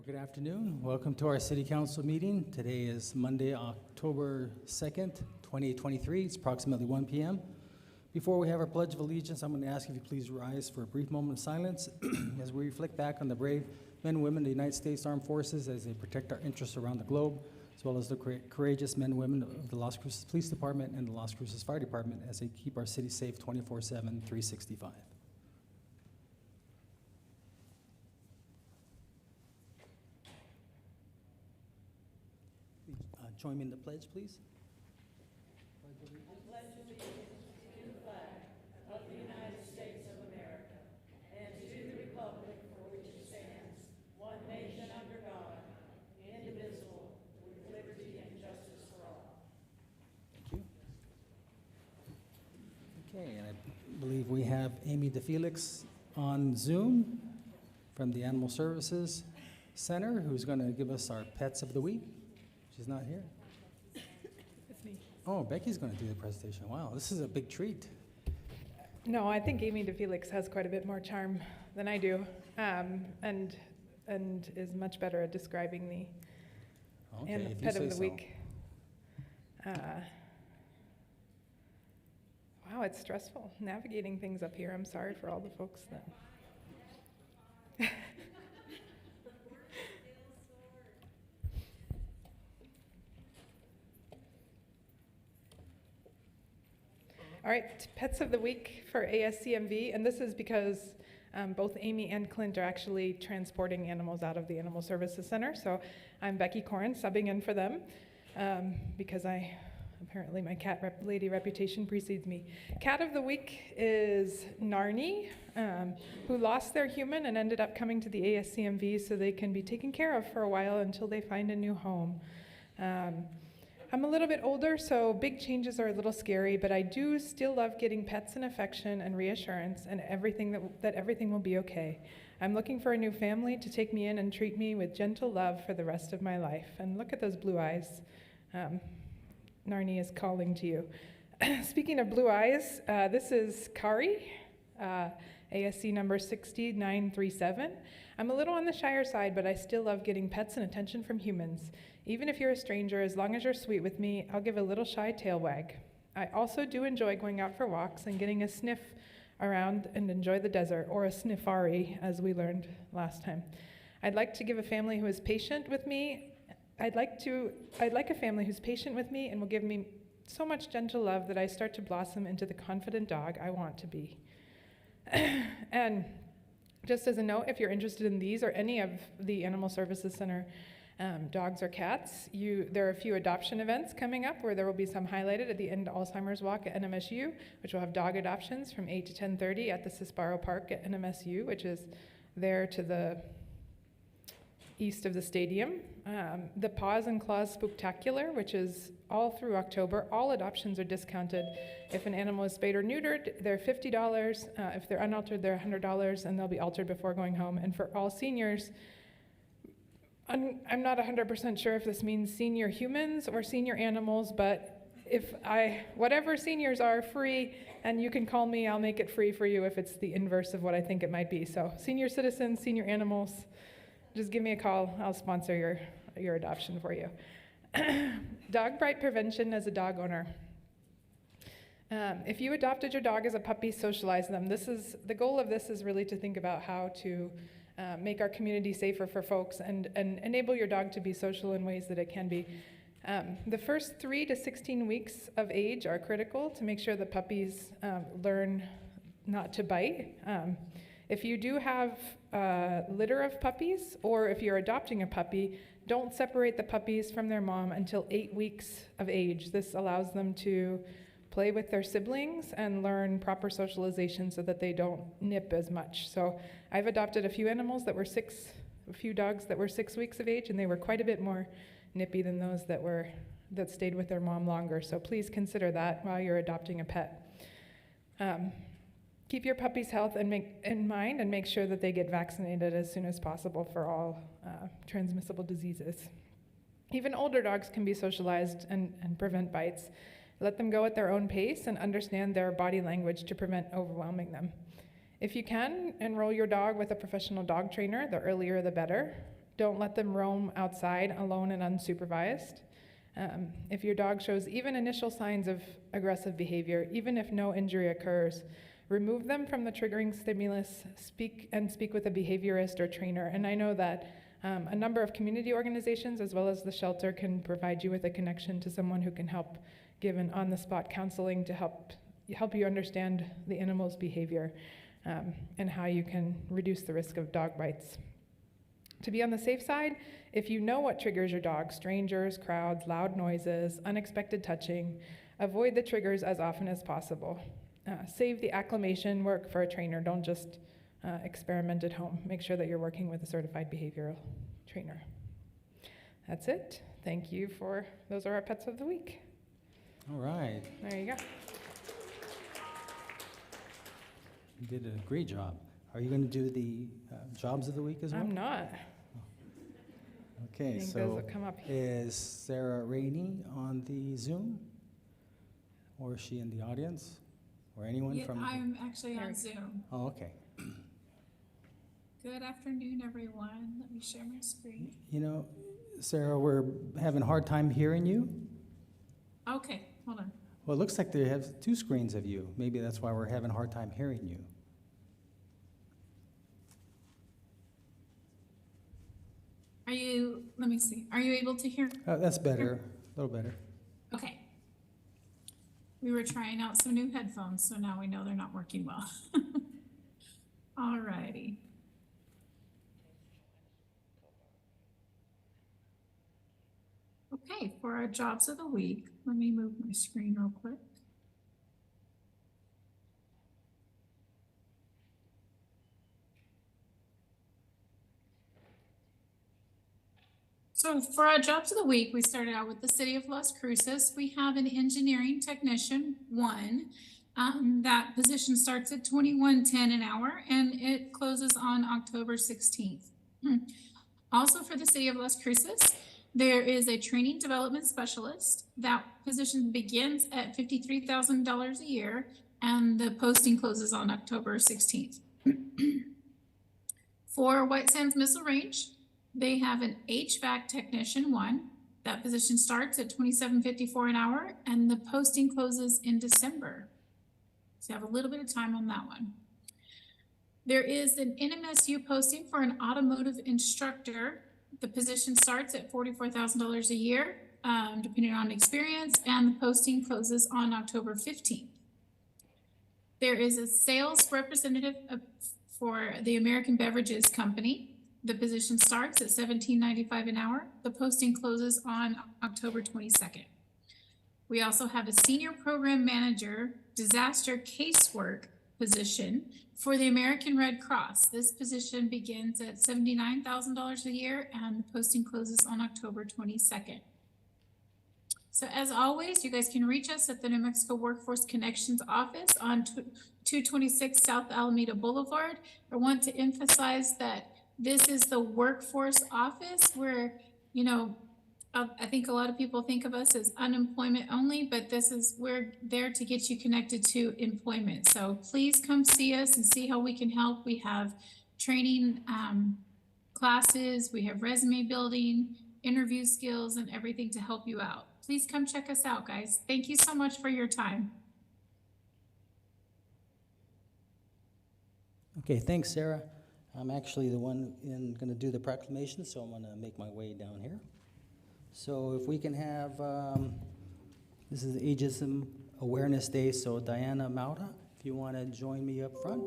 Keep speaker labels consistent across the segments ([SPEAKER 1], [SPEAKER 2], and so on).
[SPEAKER 1] Good afternoon. Welcome to our City Council meeting. Today is Monday, October 2nd, 2023. It's approximately 1 p.m. Before we have our Pledge of Allegiance, I'm going to ask if you please rise for a brief moment of silence as we reflect back on the brave men and women of the United States Armed Forces as they protect our interests around the globe, as well as the courageous men and women of the Las Cruces Police Department and the Las Cruces Fire Department as they keep our city safe 24/7, 365. Join me in the pledge, please.
[SPEAKER 2] I pledge allegiance to the flag of the United States of America and to the republic for which it stands, one nation under God, indivisible, with liberty and justice for all.
[SPEAKER 1] Thank you. Okay, and I believe we have Amy DeFelix on Zoom from the Animal Services Center, who's going to give us our pets of the week. She's not here.
[SPEAKER 3] It's me.
[SPEAKER 1] Oh, Becky's going to do the presentation. Wow, this is a big treat.
[SPEAKER 3] No, I think Amy DeFelix has quite a bit more charm than I do, and is much better at describing the
[SPEAKER 1] Okay,
[SPEAKER 3] and
[SPEAKER 1] if you
[SPEAKER 3] pet
[SPEAKER 1] say
[SPEAKER 3] of the
[SPEAKER 1] so.
[SPEAKER 3] week. Wow, it's stressful navigating things up here. I'm sorry for all the folks that. All right, pets of the week for ASCMV, and this is because both Amy and Clint are actually transporting animals out of the Animal Services Center, so I'm Becky Corrin subbing in for them because apparently my cat lady reputation precedes me. Cat of the week is Narnie, who lost their human and ended up coming to the ASCMV so they can be taken care of for a while until they find a new home. I'm a little bit older, so big changes are a little scary, but I do still love getting pets and affection and reassurance and everything that everything will be okay. I'm looking for a new family to take me in and treat me with gentle love for the rest of my life. And look at those blue eyes. Narnie is calling to you. Speaking of blue eyes, this is Kari, ASC number 6937. I'm a little on the shyer side, but I still love getting pets and attention from humans. Even if you're a stranger, as long as you're sweet with me, I'll give a little shy tail wag. I also do enjoy going out for walks and getting a sniff around and enjoy the desert, or a sniffari, as we learned last time. I'd like to give a family who is patient with me. I'd like a family who's patient with me and will give me so much gentle love that I start to blossom into the confident dog I want to be. And just as a note, if you're interested in these or any of the Animal Services Center dogs or cats, there are a few adoption events coming up where there will be some highlighted at the end of Alzheimer's Walk at NMSU, which will have dog adoptions from 8 to 10:30 at the Cisparo Park at NMSU, which is there to the east of the stadium. The Paws and Claws Spooktacular, which is all through October. All adoptions are discounted. If an animal is spayed or neutered, they're $50. If they're unaltered, they're $100, and they'll be altered before going home. And for all seniors, I'm not 100% sure if this means senior humans or senior animals, but whatever seniors are free, and you can call me, I'll make it free for you if it's the inverse of what I think it might be. So senior citizens, senior animals, just give me a call. I'll sponsor your adoption for you. Dog bite prevention as a dog owner. If you adopted your dog as a puppy, socialize them. The goal of this is really to think about how to make our community safer for folks and enable your dog to be social in ways that it can be. The first 3 to 16 weeks of age are critical to make sure that puppies learn not to bite. If you do have a litter of puppies, or if you're adopting a puppy, don't separate the puppies from their mom until 8 weeks of age. This allows them to play with their siblings and learn proper socialization so that they don't nip as much. So I've adopted a few dogs that were 6 weeks of age, and they were quite a bit more nippy than those that stayed with their mom longer. So please consider that while you're adopting a pet. Keep your puppy's health in mind and make sure that they get vaccinated as soon as possible for all transmissible diseases. Even older dogs can be socialized and prevent bites. Let them go at their own pace and understand their body language to prevent overwhelming them. If you can, enroll your dog with a professional dog trainer. The earlier the better. Don't let them roam outside alone and unsupervised. If your dog shows even initial signs of aggressive behavior, even if no injury occurs, remove them from the triggering stimulus, speak with a behaviorist or trainer. And I know that a number of community organizations as well as the shelter can provide you with a connection to someone who can help give an on-the-spot counseling to help you understand the animal's behavior and how you can reduce the risk of dog bites. To be on the safe side, if you know what triggers your dog, strangers, crowds, loud noises, unexpected touching, avoid the triggers as often as possible. Save the acclimation work for a trainer. Don't just experiment at home. Make sure that you're working with a certified behavioral trainer. That's it. Thank you those are our pets of the week.
[SPEAKER 1] All right.
[SPEAKER 3] There you go.
[SPEAKER 1] You did a great job. Are you going to do the jobs of the week as well?
[SPEAKER 3] I'm not.
[SPEAKER 1] Okay,
[SPEAKER 3] I think those
[SPEAKER 1] so
[SPEAKER 3] will come up here.
[SPEAKER 1] is Sarah Rainey on the Zoom? Or is she in the audience? Or anyone
[SPEAKER 4] Yeah,
[SPEAKER 1] from?
[SPEAKER 4] I'm actually on Zoom.
[SPEAKER 1] Oh, okay.
[SPEAKER 4] Good afternoon, everyone. Let me share my screen.
[SPEAKER 1] You know, Sarah, we're having a hard time hearing you.
[SPEAKER 4] Okay, hold on.
[SPEAKER 1] Well, it looks like they have two screens of you. Maybe that's why we're having a hard time hearing you.
[SPEAKER 4] Let me see. Are you able to hear?
[SPEAKER 1] That's better, a little better.
[SPEAKER 4] Okay. We were trying out some new headphones, so now we know they're not working well. All righty. Okay, for our jobs of the week, let me move my screen real quick. So for our jobs of the week, we started out with the city of Las Cruces. We have an engineering technician, 1. That position starts at $21.10 an hour and it closes on October 16th. Also for the city of Las Cruces, there is a training development specialist. That position begins at $53,000 a year and the posting closes on October 16th. For White Sands Missile Range, they have an HVAC technician, 1. That position starts at $27.54 an hour and the posting closes in December. So you have a little bit of time on that one. There is an NMSU posting for an automotive instructor. The position starts at $44,000 a year, depending on experience, and the posting closes on October 15th. There is a sales representative for the American Beverages Company. The position starts at $17.95 an hour. The posting closes on October 22nd. We also have a senior program manager disaster casework position for the American Red Cross. This position begins at $79,000 a year and the posting closes on October 22nd. So as always, you guys can reach us at the New Mexico Workforce Connections office on 226 South Alameda Boulevard. I want to emphasize that this is the workforce office where, you know, I think a lot of people think of us as unemployment only, but we're there to get you connected to employment. So please come see us and see how we can help. We have training classes, we have resume building, interview skills, and everything to help you out. Please come check us out, guys. Thank you so much for your time.
[SPEAKER 1] Okay, thanks, Sarah. I'm actually the one going to do the proclamation, so I'm going to make my way down here. So if we can have, this is Ageism Awareness Day, so Diana Mauta, if you want to join me up front.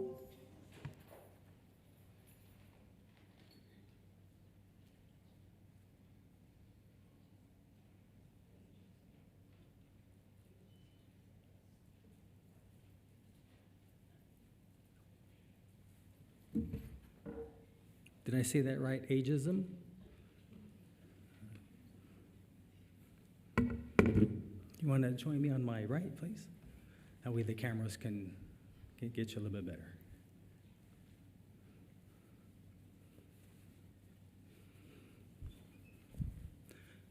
[SPEAKER 1] Did I say that right, ageism? You want to join me on my right, please? That way the cameras can get you a little bit better.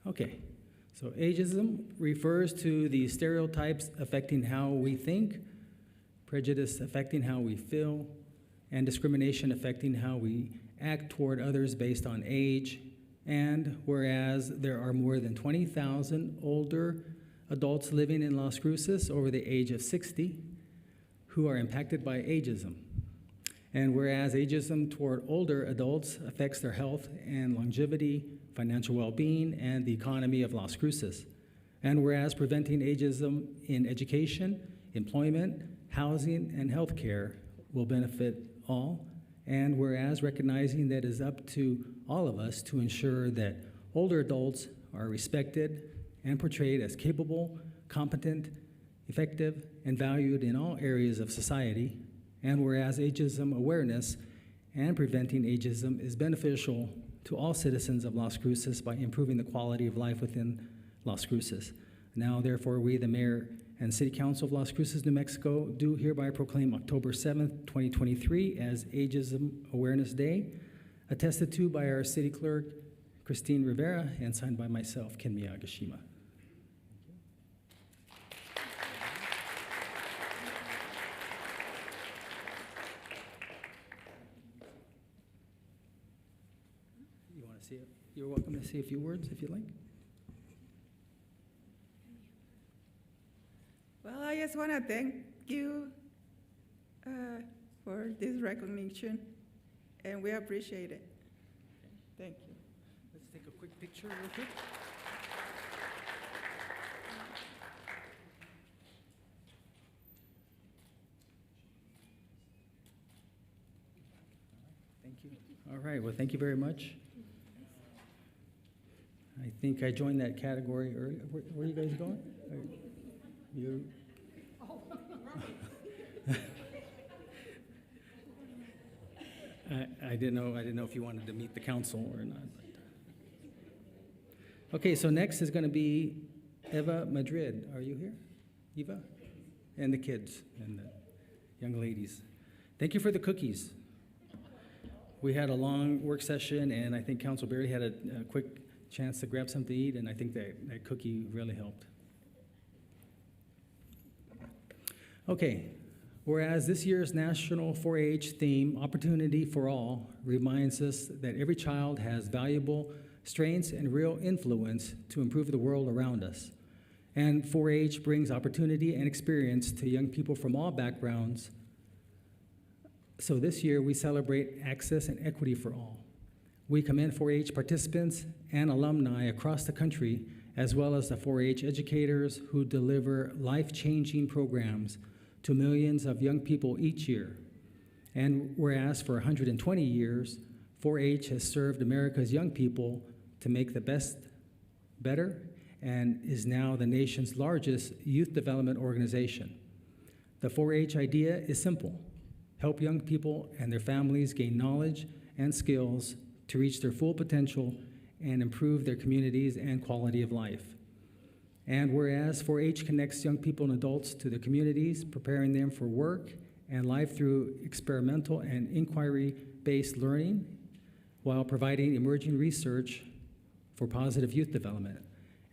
[SPEAKER 1] Okay, so ageism refers to the stereotypes affecting how we think, prejudice affecting how we feel, and discrimination affecting how we act toward others based on age, And whereas there are more than 20,000 older adults living in Las Cruces over the age of 60 who are impacted by ageism. And whereas ageism toward older adults affects their health and longevity, financial well-being, and the economy of Las Cruces. And whereas preventing ageism in education, employment, housing, and healthcare will benefit all. And whereas recognizing that it is up to all of us to ensure that older adults are respected and portrayed as capable, competent, effective, and valued in all areas of society. And whereas ageism awareness and preventing ageism is beneficial to all citizens of Las Cruces by improving the quality of life within Las Cruces. Now, therefore, we, the Mayor and City Council of Las Cruces, New Mexico, do hereby proclaim October 7th, 2023 as Ageism Awareness Day, attested to by our City Clerk, Christine Rivera, and signed by myself, Ken Miyagishima. You want to see it? You're welcome to say a few words if you'd like.
[SPEAKER 5] Well, I just want to thank you for this recognition, and we appreciate it. Thank you.
[SPEAKER 1] Let's take a quick picture real quick. Thank you. All right, well, thank you very much. I think I joined that category earlier. Where are you guys going? You? I didn't know if you wanted to meet the council or not. Okay, so next is going to be Eva Madrid. Are you here, Eva? And the kids and the young ladies. Thank you for the cookies. We had a long work session, and I think Council barely had a quick chance to grab something to eat, and I think that cookie really helped. Okay, whereas this year's National 4-H theme, Opportunity for All, reminds us that every child has valuable strengths and real influence to improve the world around us. And 4-H brings opportunity and experience to young people from all backgrounds. So this year we celebrate access and equity for all. We commend 4-H participants and alumni across the country, as well as the 4-H educators who deliver life-changing programs to millions of young people each year. And whereas for 120 years, 4-H has served America's young people to make the best better and is now the nation's largest youth development organization. The 4-H idea is simple: help young people and their families gain knowledge and skills to reach their full potential and improve their communities and quality of life. And whereas 4-H connects young people and adults to their communities, preparing them for work and life through experimental and inquiry-based learning, while providing emerging research for positive youth development.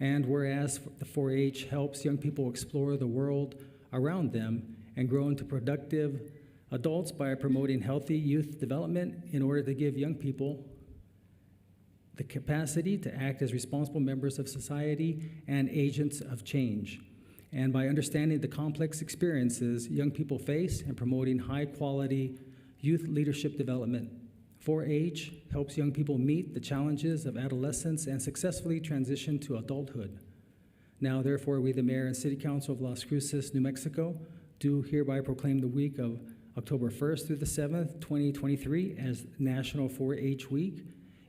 [SPEAKER 1] And whereas the 4-H helps young people explore the world around them and grow into productive adults by promoting healthy youth development in order to give young people the capacity to act as responsible members of society and agents of change. And by understanding the complex experiences young people face and promoting high-quality youth leadership development, 4-H helps young people meet the challenges of adolescence and successfully transition to adulthood. Now, therefore, we, the Mayor and City Council of Las Cruces, New Mexico, do hereby proclaim the week of October 1st through the 7th, 2023 as National 4-H Week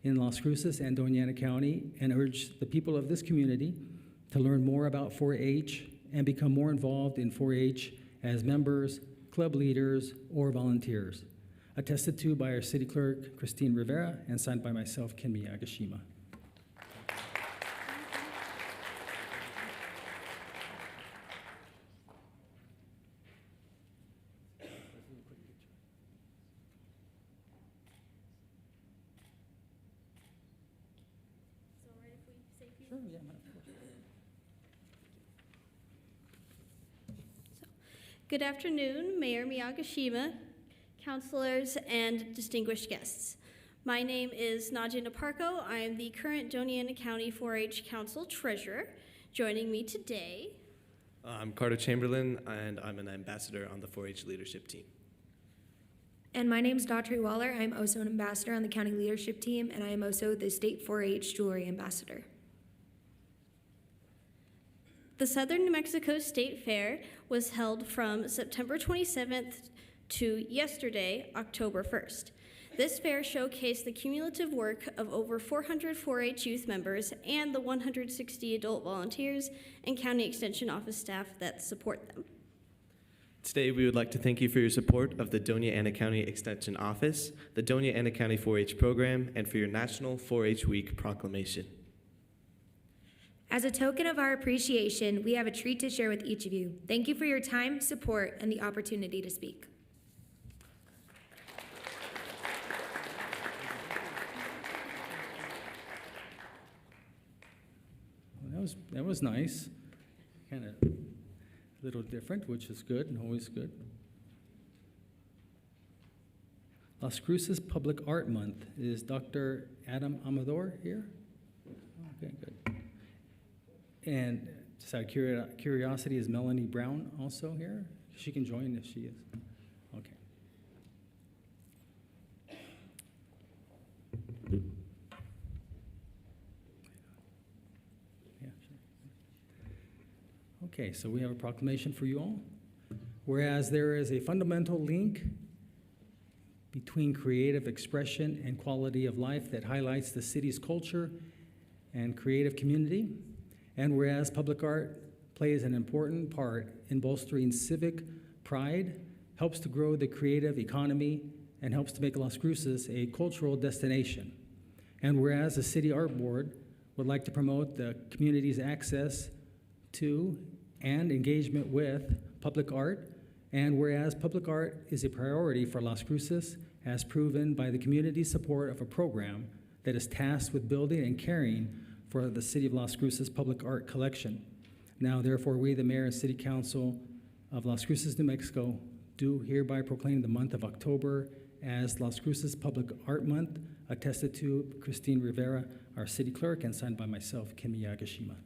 [SPEAKER 1] in Las Cruces and Doña Ana County, and urge the people of this community to learn more about 4-H and become more involved in 4-H as members, club leaders, or volunteers. Attested to by our City Clerk, Christine Rivera, and signed by myself, Ken Miyagishima.
[SPEAKER 6] Good afternoon, Mayor Miyagishima, councilors, and distinguished guests. My name is Nadia Naparco. I am the current Doña County 4-H Council Treasurer. Joining me today,
[SPEAKER 7] I'm Carter Chamberlain, and I'm an ambassador on the 4-H leadership team.
[SPEAKER 8] And my name's Daughtry Waller. I'm also an ambassador on the county leadership team, and I am also the state 4-H jewelry ambassador.
[SPEAKER 6] the Southern New Mexico State Fair was held from September 27th to yesterday, October 1st. This fair showcased the cumulative work of over 400 4-H youth members and the 160 adult volunteers and county extension office staff that support them.
[SPEAKER 7] Today, we would like to thank you for your support of the Doña Ana County Extension Office, the Doña Ana County 4-H program, and for your National 4-H Week proclamation.
[SPEAKER 8] As a token of our appreciation, we have a treat to share with each of you. Thank you for your time, support, and the opportunity to speak.
[SPEAKER 1] Well, that was nice. Kind of a little different, which is good and always good. Las Cruces Public Art Month. Is Dr. Adam Amador here? Okay, good. And just out of curiosity, is Melanie Brown also here? She can join if she is. Okay. Yeah, sure. Okay, so we have a proclamation for you all. Whereas there is a fundamental link between creative expression and quality of life that highlights the city's culture and creative community, and whereas public art plays an important part in bolstering civic pride, helps to grow the creative economy, and helps to make Las Cruces a cultural destination. And whereas the City Art Board would like to promote the community's access to and engagement with public art, and whereas public art is a priority for Las Cruces, as proven by the community's support of a program that is tasked with building and caring for the City of Las Cruces public art collection. Now, therefore, we, the Mayor and City Council of Las Cruces, New Mexico, do hereby proclaim the month of October as Las Cruces Public Art Month, attested to Christine Rivera, our City Clerk, and signed by myself, Kimi Yagashima.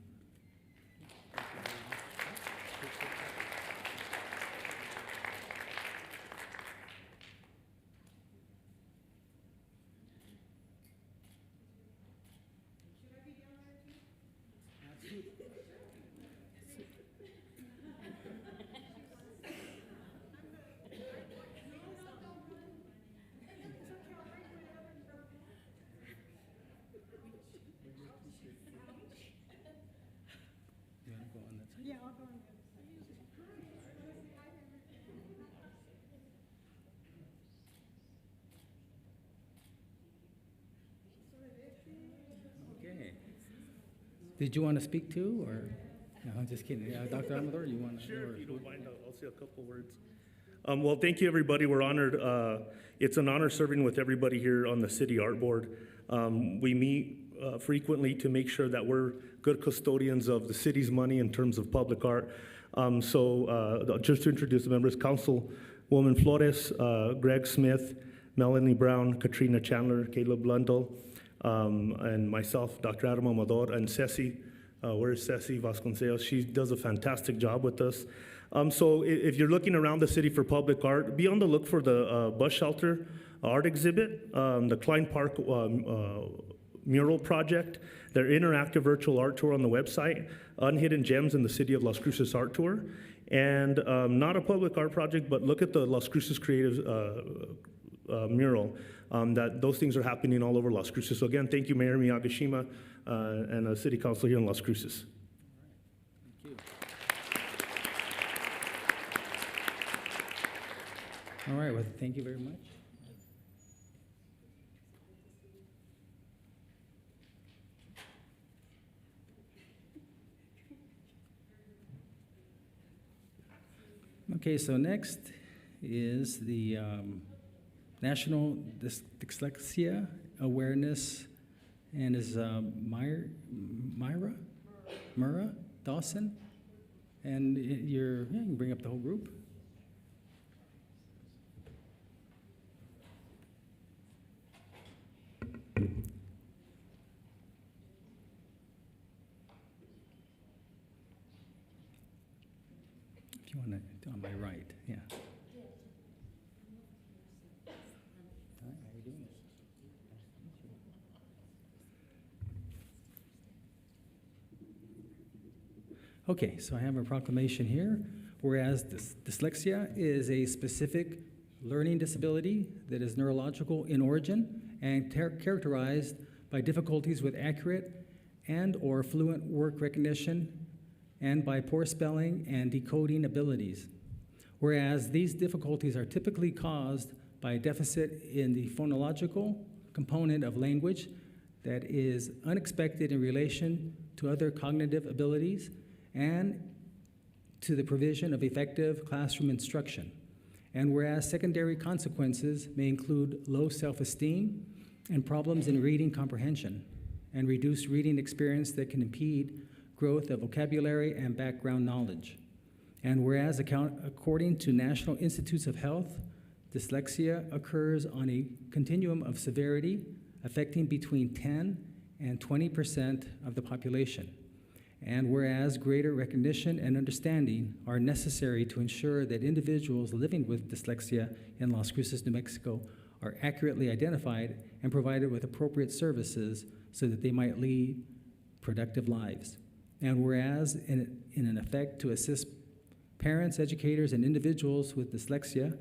[SPEAKER 1] Okay. Did you want to speak too, or? No, I'm just kidding. Dr. Amador, you want to?
[SPEAKER 9] Sure, if you don't mind, I'll say a couple words. Well, thank you, everybody. We're honored. It's an honor serving with everybody here on the City Art Board. We meet frequently to make sure that we're good custodians of the city's money in terms of public art. Just to introduce the members, Councilwoman Flores, Greg Smith, Melanie Brown, Katrina Chandler, Caleb Blundell, and myself, Dr. Adam Amador, and Ceci. Where's Ceci Vasconcelos? She does a fantastic job with us. So if you're looking around the city for public art, be on the look for the bus shelter art exhibit, the Klein Park mural project, their interactive virtual art tour on the website, Unhidden Gems in the City of Las Cruces art tour, and not a public art project, but look at the Las Cruces Creative mural. Those things are happening all over Las Cruces. So again, thank you, Mayor Miyagashima, and the City Council here in Las Cruces.
[SPEAKER 1] Thank you. All right, well, thank you very much. Okay, so next is the National Dyslexia Awareness, and is Myra Dawson, and you can bring up the whole group. you want to, on my right, yeah. Hi, how you doing? Okay, so I have a proclamation here. Whereas dyslexia is a specific learning disability that is neurological in origin and characterized by difficulties with accurate and or fluent word recognition and by poor spelling and decoding abilities. Whereas these difficulties are typically caused by a deficit in the phonological component of language that is unexpected in relation to other cognitive abilities and to the provision of effective classroom instruction. And whereas secondary consequences may include low self-esteem and problems in reading comprehension and reduced reading experience that can impede growth of vocabulary and background knowledge. And whereas according to National Institutes of Health, dyslexia occurs on a continuum of severity affecting between 10 and 20% of the population. And whereas greater recognition and understanding are necessary to ensure that individuals living with dyslexia in Las Cruces, New Mexico are accurately identified and provided with appropriate services so that they might lead productive lives. And whereas in an effect to assist parents, educators, and individuals with dyslexia,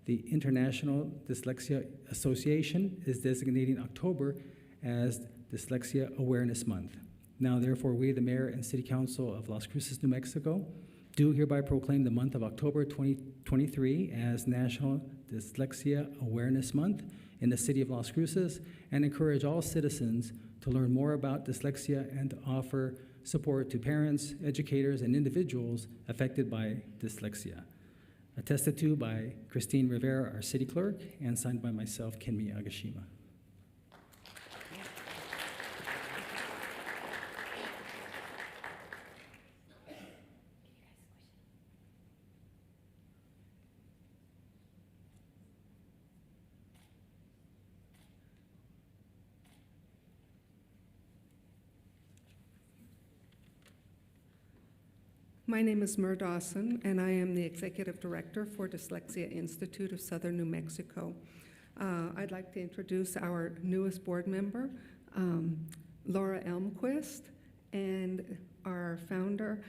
[SPEAKER 1] the International Dyslexia Association is designating October as Dyslexia Awareness Month. Now, therefore, we, the Mayor and City Council of Las Cruces, New Mexico, do hereby proclaim the month of October 2023 as National Dyslexia Awareness Month in the City of Las Cruces and encourage all citizens to learn more about dyslexia and to offer support to parents, educators, and individuals affected by dyslexia. Attested to by Christine Rivera, our City Clerk, and signed by myself, Kenmi Agashima.
[SPEAKER 10] My name is Mer Dawson, and I am the Executive Director for Dyslexia Institute of Southern New Mexico. I'd like to introduce our newest board member, Laura Elmquist, and our founder,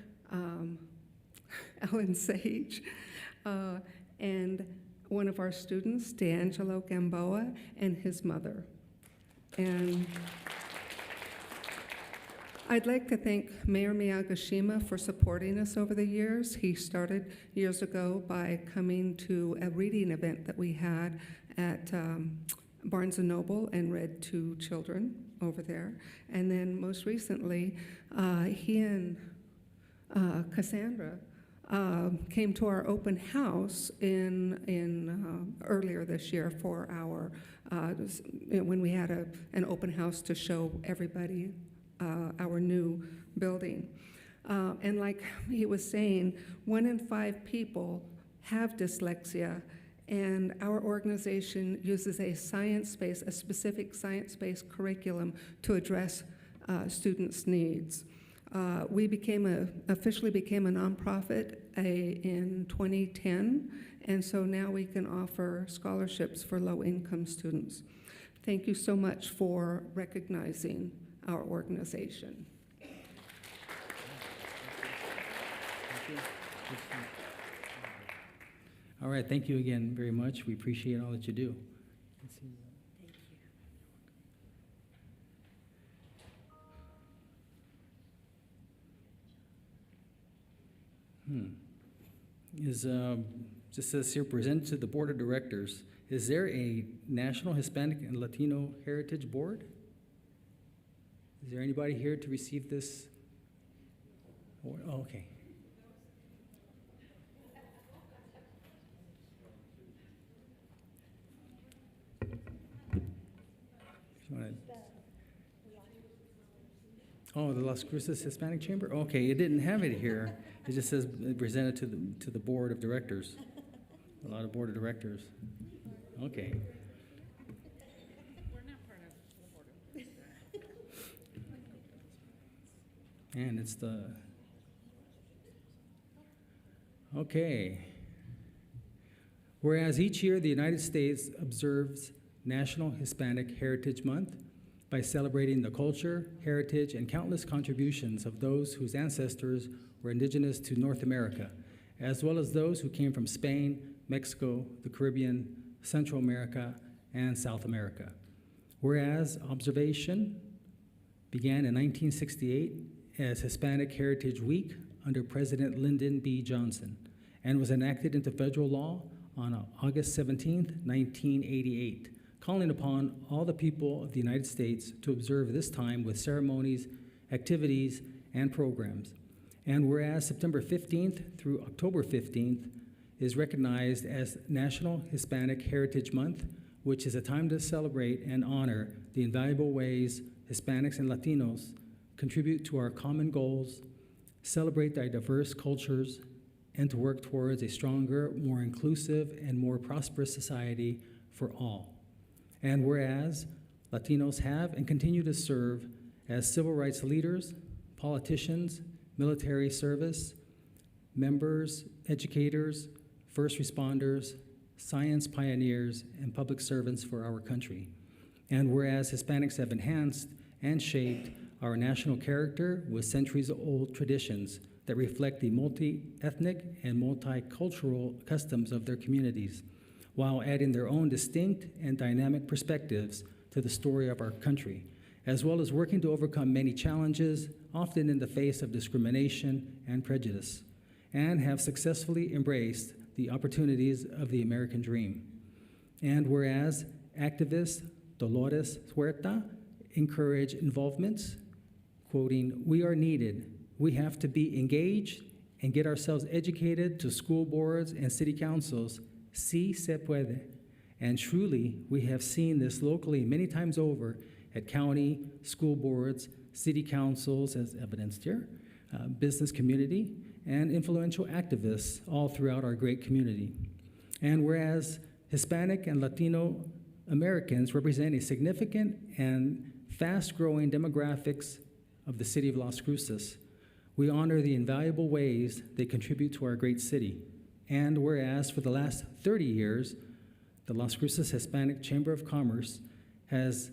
[SPEAKER 10] Ellen Sage, and one of our students, D'Angelo Gamboa, and his mother. And I'd like to thank Mayor Miyagashima for supporting us over the years. He started years ago by coming to a reading event that we had at Barnes & Noble and read to children over there. And then most recently, he and Cassandra came to our open house in earlier this year for our, when we had an open house to show everybody our new building. And like he was saying, 1 in 5 people have dyslexia, and our organization uses a specific science-based curriculum to address students' needs. We officially became a nonprofit in 2010, and so now we can offer scholarships for low-income students. Thank you so much for recognizing our organization.
[SPEAKER 1] All right, thank you again very much. We appreciate all that you do. Just says here, present to the Board of Directors. Is there a National Hispanic and Latino Heritage Board? Is there anybody here to receive this? Oh, okay. Oh, the Las Cruces Hispanic Chamber? Okay, it didn't have it here. It just says presented to the Board of Directors. A lot of Board of Directors. Okay. And it's the, Okay. Whereas each year the United States observes National Hispanic Heritage Month by celebrating the culture, heritage, and countless contributions of those whose ancestors were indigenous to North America, as well as those who came from Spain, Mexico, the Caribbean, Central America, and South America. Whereas observation began in 1968 as Hispanic Heritage Week under President Lyndon B. Johnson and was enacted into federal law on August 17, 1988, calling upon all the people of the United States to observe this time with ceremonies, activities, and programs. And whereas September 15th through October 15th is recognized as National Hispanic Heritage Month, which is a time to celebrate and honor the invaluable ways Hispanics and Latinos contribute to our common goals, celebrate their diverse cultures, and to work towards a stronger, more inclusive, and more prosperous society for all. And whereas Latinos have and continue to serve as civil rights leaders, politicians, military service, members, educators, first responders, science pioneers, and public servants for our country. And whereas Hispanics have enhanced and shaped our national character with centuries-old traditions that reflect the multi-ethnic and multicultural customs of their communities, while adding their own distinct and dynamic perspectives to the story of our country, as well as working to overcome many challenges, often in the face of discrimination and prejudice, and have successfully embraced the opportunities of the American dream. And whereas activist Dolores Huerta encouraged involvement, quoting, "We are needed. We have to be engaged and get ourselves educated to school boards and city councils. Sí se puede." And truly, we have seen this locally many times over at county, school boards, city councils, as evidenced here, business community, and influential activists all throughout our great community. And whereas Hispanic and Latino Americans represent a significant and fast-growing demographics of the city of Las Cruces, we honor the invaluable ways they contribute to our great city. And whereas for the last 30 years, the Las Cruces Hispanic Chamber of Commerce has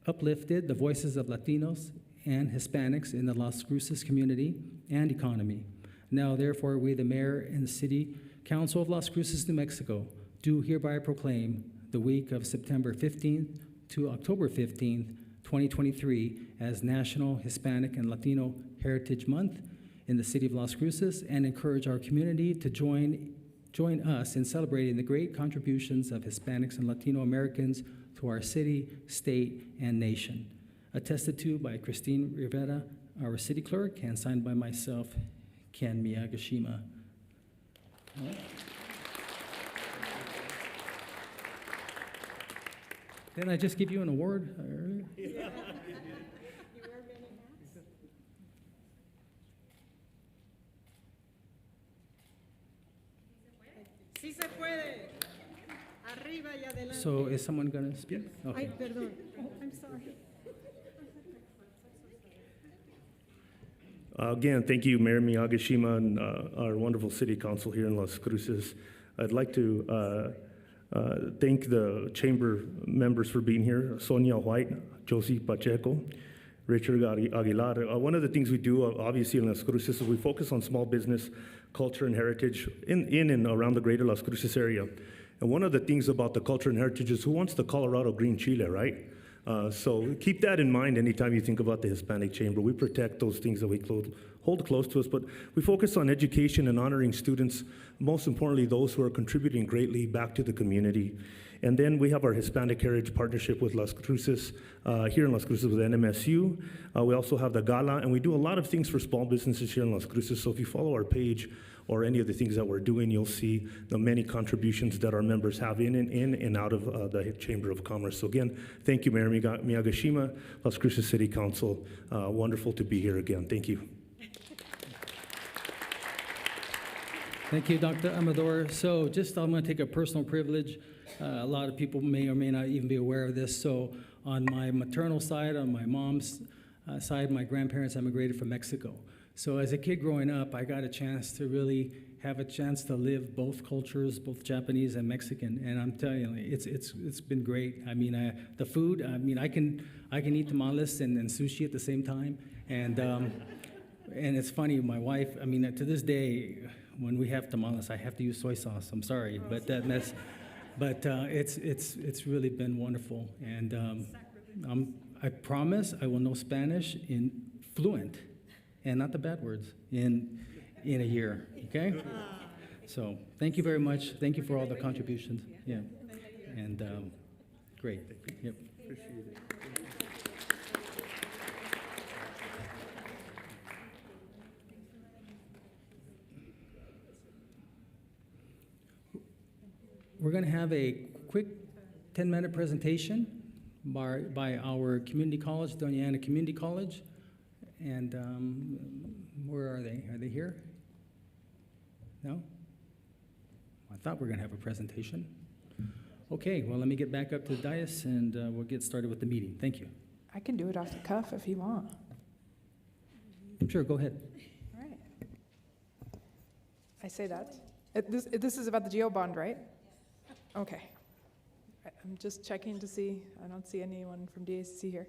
[SPEAKER 1] uplifted the voices of Latinos and Hispanics in the Las Cruces community and economy. Now, therefore, we, the mayor and the city council of Las Cruces, New Mexico, do hereby proclaim the week of September 15th to October 15th, 2023, as National Hispanic and Latino Heritage Month in the city of Las Cruces, and encourage our community to join us in celebrating the great contributions of Hispanics and Latino Americans to our city, state, and nation. Attested to by Christine Rivera, our city clerk, and signed by myself, Ken Miyagashima. All right. Didn't I just give you an award earlier?
[SPEAKER 2] Yeah. Sí se puede. Arriba y adelante.
[SPEAKER 1] So is someone going to speak? Okay.
[SPEAKER 2] Ay, perdón. I'm sorry.
[SPEAKER 9] Again, thank you, Mayor Miyagashima, and our wonderful city council here in Las Cruces. I'd like to thank the chamber members for being here, Sonia White, Josie Pacheco, Richard Aguilar. One of the things we do, obviously, in Las Cruces is we focus on small business, culture, and heritage in and around the greater Las Cruces area. And one of the things about the culture and heritage is who wants the Colorado green chile, right? So keep that in mind anytime you think about the Hispanic Chamber. We protect those things that we hold close to us, but we focus on education and honoring students, most importantly, those who are contributing greatly back to the community. And then we have our Hispanic Heritage Partnership with Las Cruces, here in Las Cruces with NMSU. We also have the Gala, and we do a lot of things for small businesses here in Las Cruces. So if you follow our page or any of the things that we're doing, you'll see the many contributions that our members have in and out of the Chamber of Commerce. So again, thank you, Mayor Miyagashima, Las Cruces City Council. Wonderful to be here again. Thank you.
[SPEAKER 1] Thank you, Dr. Amador. So I'm going to take a personal privilege. A lot of people may or may not even be aware of this. So on my maternal side, on my mom's side, my grandparents emigrated from Mexico. So as a kid growing up, I got a chance to really have a chance to live both cultures, both Japanese and Mexican, and I'm telling you, it's been great. I mean, the food. I mean, I can eat tamales and sushi at the same time, and it's funny. My wife. I mean, to this day, when we have tamales, I have to use soy sauce. I'm sorry, but it's really been wonderful, and I promise I will know Spanish in fluent, and not the bad words in a year. Okay. So thank you very much. Thank you for all the contributions. Yeah, and great. Yep.
[SPEAKER 9] Appreciate it.
[SPEAKER 1] We're going to have a quick 10-minute presentation by our community college, Doña Ana Community College. And where are they? Are they here? No? I thought we were going to have a presentation. Okay, well, let me get back up to the dais and we'll get started with the meeting. Thank you.
[SPEAKER 3] I can do it off the cuff if you want.
[SPEAKER 1] Sure, go ahead.
[SPEAKER 3] All right. I say that. This is about the GEO bond, right? Okay. I'm just checking to see. I don't see anyone from DACC here.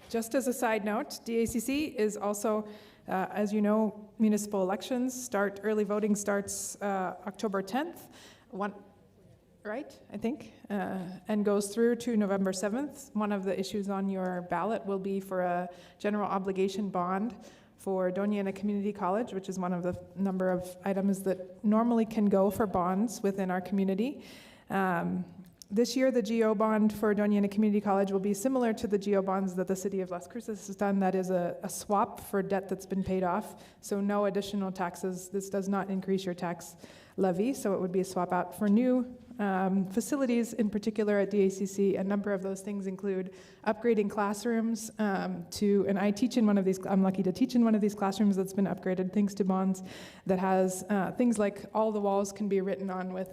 [SPEAKER 3] Just as a side note, DACC is also, as you know, municipal elections early voting starts October 10th, right, I think, and goes through to November 7th. One of the issues on your ballot will be for a general obligation bond for Doña Ana Community College, which is one of the number of items that normally can go for bonds within our community. This year, the GEO bond for Doña Ana Community College will be similar to the GEO bonds that the city of Las Cruces has done. That is a swap for debt that's been paid off, so no additional taxes. This does not increase your tax levy, so it would be a swap out for new facilities, in particular at DACC. A number of those things include upgrading classrooms and I teach in one of these, I'm lucky to teach in one of these classrooms that's been upgraded thanks to bonds, that has things like all the walls can be written on with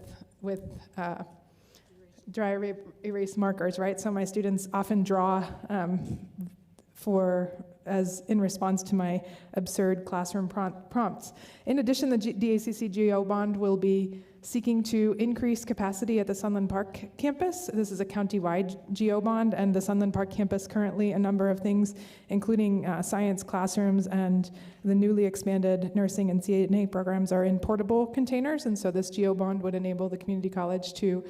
[SPEAKER 3] dry erase markers, right? So my students often draw as in response to my absurd classroom prompts. In addition, the DACC GEO bond will be seeking to increase capacity at the Sunland Park campus. This is a county-wide GEO bond, and the Sunland Park campus currently a number of things, including science classrooms, and the newly expanded nursing and CNA programs are in portable containers, and so this GEO bond would enable the community college to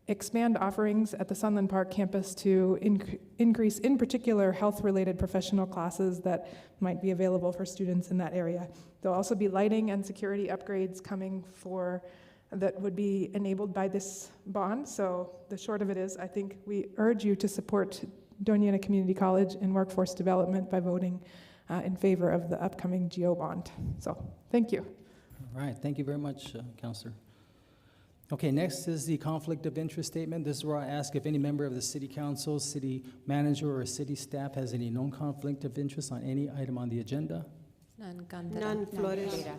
[SPEAKER 3] expand offerings at the Sunland Park campus to increase, in particular, health-related professional classes that might be available for students in that area. There'll also be lighting and security upgrades coming that would be enabled by this bond. So the short of it is, I think we urge you to support Doña Ana Community College in workforce development by voting in favor of the upcoming GEO bond. So thank you.
[SPEAKER 1] All right, thank you very much, Counselor. Okay, next is the conflict of interest statement. This is where I ask if any member of the city council, city manager, or city staff has any known conflict of interest on any item on the agenda.
[SPEAKER 2] None, Flores.
[SPEAKER 1] Okay,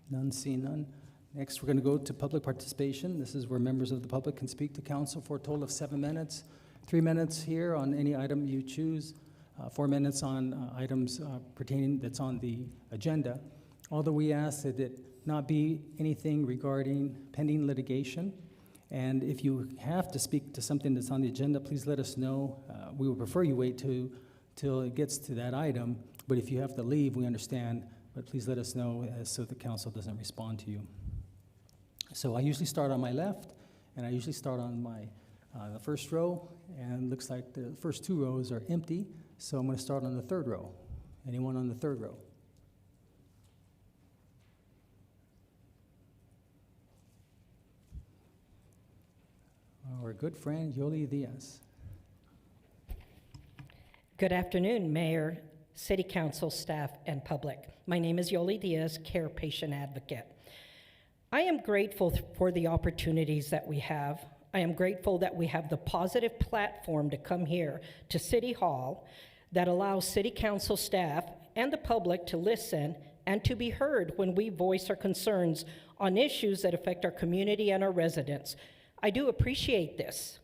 [SPEAKER 1] none, see none. Next, we're going to go to public participation. This is where members of the public can speak to council for a total of 7 minutes. 3 minutes here on any item you choose, 4 minutes on items pertaining that's on the agenda. Although we ask that it not be anything regarding pending litigation. And if you have to speak to something that's on the agenda, please let us know. We would prefer you wait till it gets to that item. But if you have to leave, we understand. But please let us know so the council doesn't respond to you. So I usually start on my left, and I usually start on my the first row. And it looks like the first 2 rows are empty. So I'm going to start on the 3rd row. Anyone on the 3rd row? Our good friend, Yoli Diaz.
[SPEAKER 11] Good afternoon, Mayor, City Council, staff, and public. My name is Yoli Diaz, Care Patient Advocate. I am grateful for the opportunities that we have. I am grateful that we have the positive platform to come here to City Hall that allows City Council staff and the public to listen and to be heard when we voice our concerns on issues that affect our community and our residents. I do appreciate this.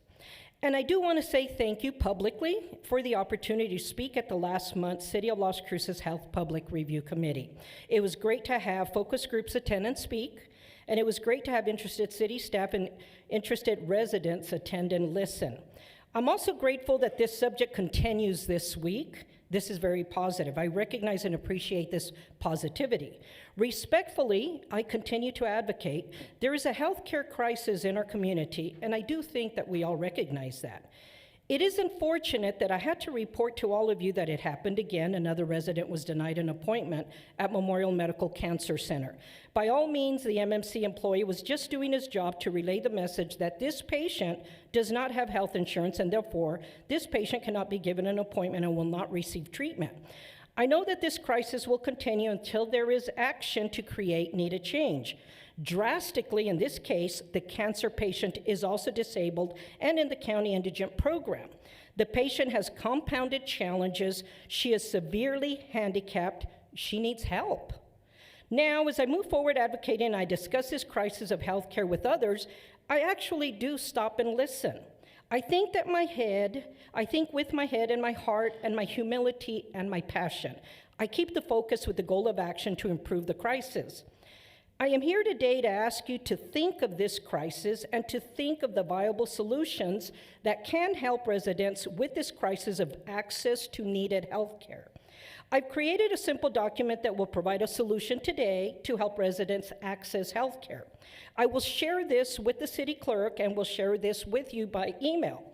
[SPEAKER 11] And I do want to say thank you publicly for the opportunity to speak at the last month's City of Las Cruces Health Public Review Committee. It was great to have focus groups attend and speak, and it was great to have interested city staff and interested residents attend and listen. I'm also grateful that this subject continues this week. This is very positive. I recognize and appreciate this positivity. Respectfully, I continue to advocate. There is a healthcare crisis in our community, and I do think that we all recognize that. It is unfortunate that I had to report to all of you that it happened again. Another resident was denied an appointment at Memorial Medical Cancer Center. By all means, the MMC employee was just doing his job to relay the message that this patient does not have health insurance, and therefore, this patient cannot be given an appointment and will not receive treatment. I know that this crisis will continue until there is action to create needed change. Drastically, in this case, the cancer patient is also disabled and in the county indigent program. The patient has compounded challenges. She is severely handicapped. She needs help. Now, as I move forward advocating and I discuss this crisis of healthcare with others, I actually do stop and listen. I think with my head and my heart and my humility and my passion. I keep the focus with the goal of action to improve the crisis. I am here today to ask you to think of this crisis and to think of the viable solutions that can help residents with this crisis of access to needed health care. I've created a simple document that will provide a solution today to help residents access health care. I will share this with the city clerk and will share this with you by email.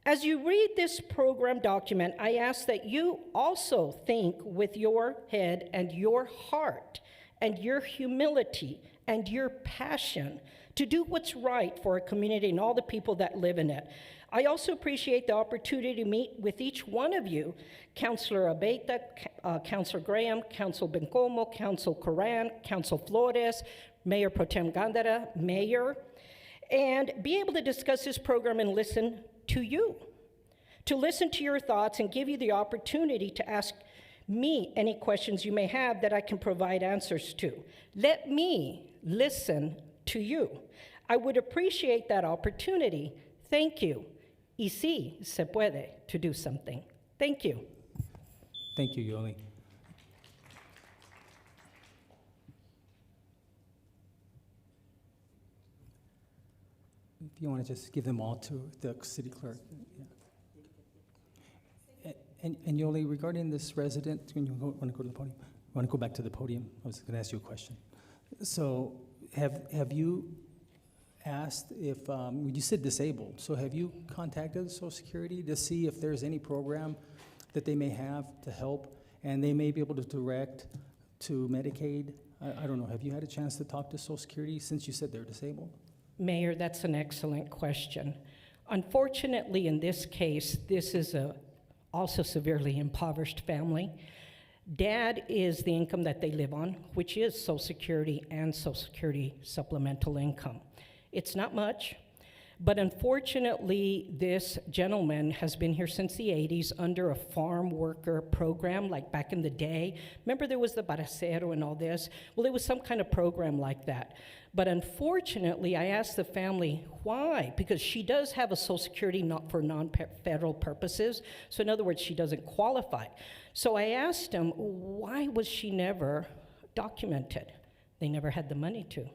[SPEAKER 11] As you read this program document, I ask that you also think with your head and your heart and your humility and your passion to do what's right for our community and all the people that live in it. I also appreciate the opportunity to meet with each one of you, Councilor Abeta, Councilor Graham, Councilor Bencomo, Councilor Coran, Councilor Flores, Mayor Pro Tem Gandara, Mayor, and be able to discuss this program and listen to you, to listen to your thoughts and give you the opportunity to ask me any questions you may have that I can provide answers to. Let me listen to you. I would appreciate that opportunity. Thank you. Y sí, se puede, to do something. Thank you.
[SPEAKER 1] Thank you, Yoli. If you want to just give them all to the city clerk. Yeah. And Yoli, regarding this resident, when you want to go to the podium, want to go back to the podium? I was going to ask you a question. So, have you asked if you said disabled? So, have you contacted Social Security to see if there's any program that they may have to help, and they may be able to direct to Medicaid? I don't know. Have you had a chance to talk to Social Security since you said they're disabled?
[SPEAKER 11] Mayor, that's an excellent question. Unfortunately, in this case, this is a also severely impoverished family. Dad is the income that they live on, which is Social Security and Social Security supplemental income. It's not much, but unfortunately, this gentleman has been here since the 80s under a farm worker program, like back in the day. Remember there was the Baracero and all this? Well, it was some kind of program like that. But unfortunately, I asked the family why, because she does have a Social Security not for non-federal purposes. So in other words, she doesn't qualify. So I asked them, why was she never documented? They never had the money to.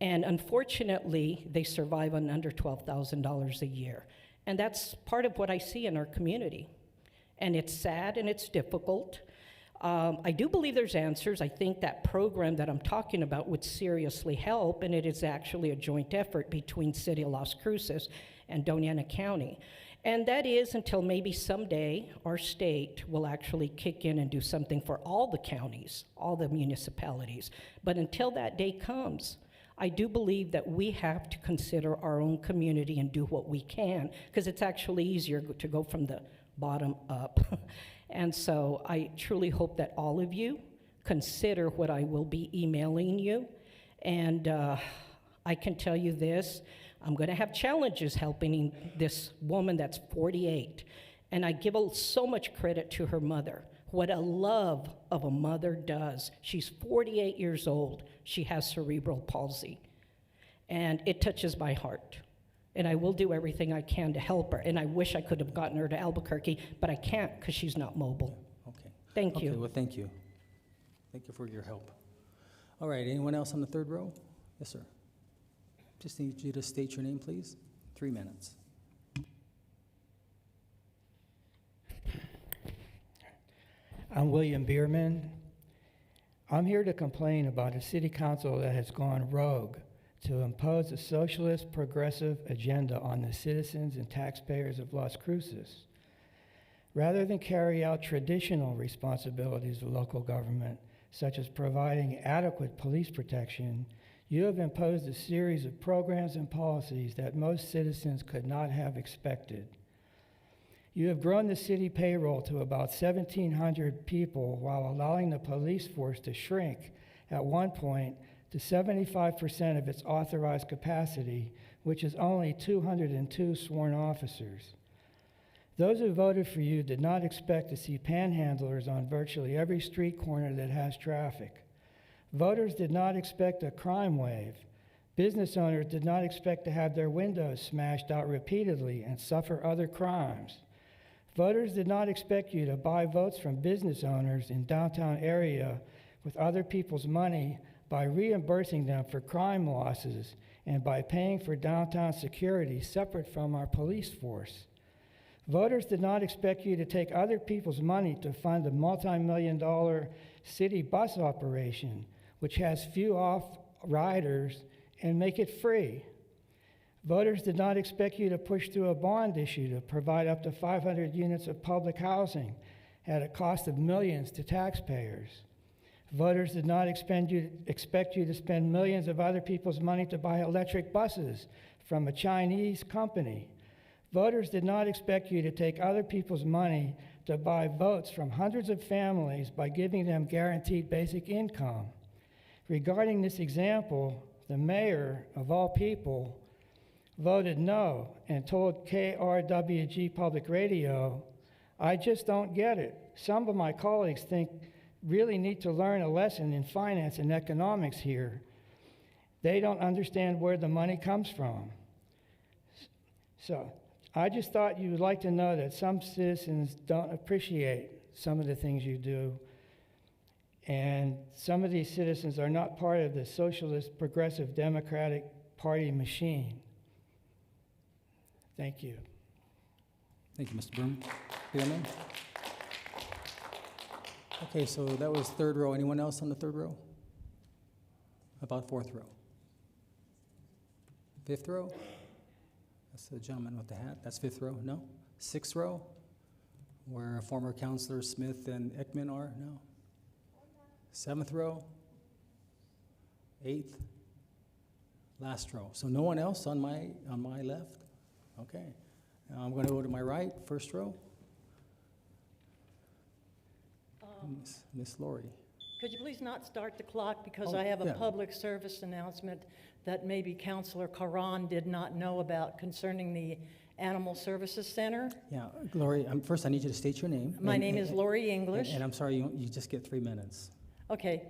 [SPEAKER 11] And unfortunately, they survive on under $12,000 a year. And that's part of what I see in our community. And it's sad and it's difficult. I do believe there's answers. I think that program that I'm talking about would seriously help, and it is actually a joint effort between City of Las Cruces and Doña Ana County. And that is until maybe someday our state will actually kick in and do something for all the counties, all the municipalities. But until that day comes, I do believe that we have to consider our own community and do what we can, because it's actually easier to go from the bottom up. And so I truly hope that all of you consider what I will be emailing you. And I can tell you this, I'm gonna have challenges helping this woman that's 48. And I give so much credit to her mother. What a love of a mother does. She's 48 years old. She has cerebral palsy. And it touches my heart. and I will do everything I can to help her. And I wish I could have gotten her to Albuquerque, but I can't because she's not mobile.
[SPEAKER 1] Okay.
[SPEAKER 11] Thank you.
[SPEAKER 1] Okay, well, thank you. Thank you for your help. All right, anyone else on the third row? Yes, sir. Just need you to state your name, please. 3 minutes.
[SPEAKER 12] I'm William Bierman. I'm here to complain about a city council that has gone rogue to impose a socialist progressive agenda on the citizens and taxpayers of Las Cruces. Rather than carry out traditional responsibilities of local government, such as providing adequate police protection, you have imposed a series of programs and policies that most citizens could not have expected. You have grown the city payroll to about 1,700 people while allowing the police force to shrink at one point to 75% of its authorized capacity, which is only 202 sworn officers. Those who voted for you did not expect to see panhandlers on virtually every street corner that has traffic. Voters did not expect a crime wave. Business owners did not expect to have their windows smashed out repeatedly and suffer other crimes. Voters did not expect you to buy votes from business owners in downtown area with other people's money by reimbursing them for crime losses and by paying for downtown security separate from our police force. Voters did not expect you to take other people's money to fund a multi-million-dollar city bus operation, which has few off-riders, and make it free. Voters did not expect you to push through a bond issue to provide up to 500 units of public housing at a cost of millions to taxpayers. Voters did not expect you to spend millions of other people's money to buy electric buses from a Chinese company. Voters did not expect you to take other people's money to buy votes from hundreds of families by giving them guaranteed basic income. Regarding this example, the mayor, of all people, voted no and told KRWG Public Radio, "I just don't get it. Some of my colleagues really need to learn a lesson in finance and economics here. They don't understand where the money comes from." So I just thought you would like to know that some citizens don't appreciate some of the things you do, and some of these citizens are not part of the Socialist Progressive Democratic Party machine. Thank you.
[SPEAKER 1] Thank you, Mr. Bierman. Okay, so that was third row. Anyone else on the third row? About fourth row? Fifth row? That's the gentleman with the hat. That's fifth row? No? Sixth row? Where former councilors Smith and Ekman are? No? Seventh row? Eighth? Last row. So no one else on my left? Okay. Now I'm going to go to my right, first row. Miss Lori.
[SPEAKER 2] Could you please not start the clock, because
[SPEAKER 1] Oh,
[SPEAKER 2] I have a
[SPEAKER 1] yeah.
[SPEAKER 2] public service announcement that maybe Councilor Karan did not know about concerning the Animal Services Center.
[SPEAKER 1] Yeah, Lori, first I need you to state your name.
[SPEAKER 2] My name is Lori English.
[SPEAKER 1] And I'm sorry, you just get 3 minutes.
[SPEAKER 2] Okay.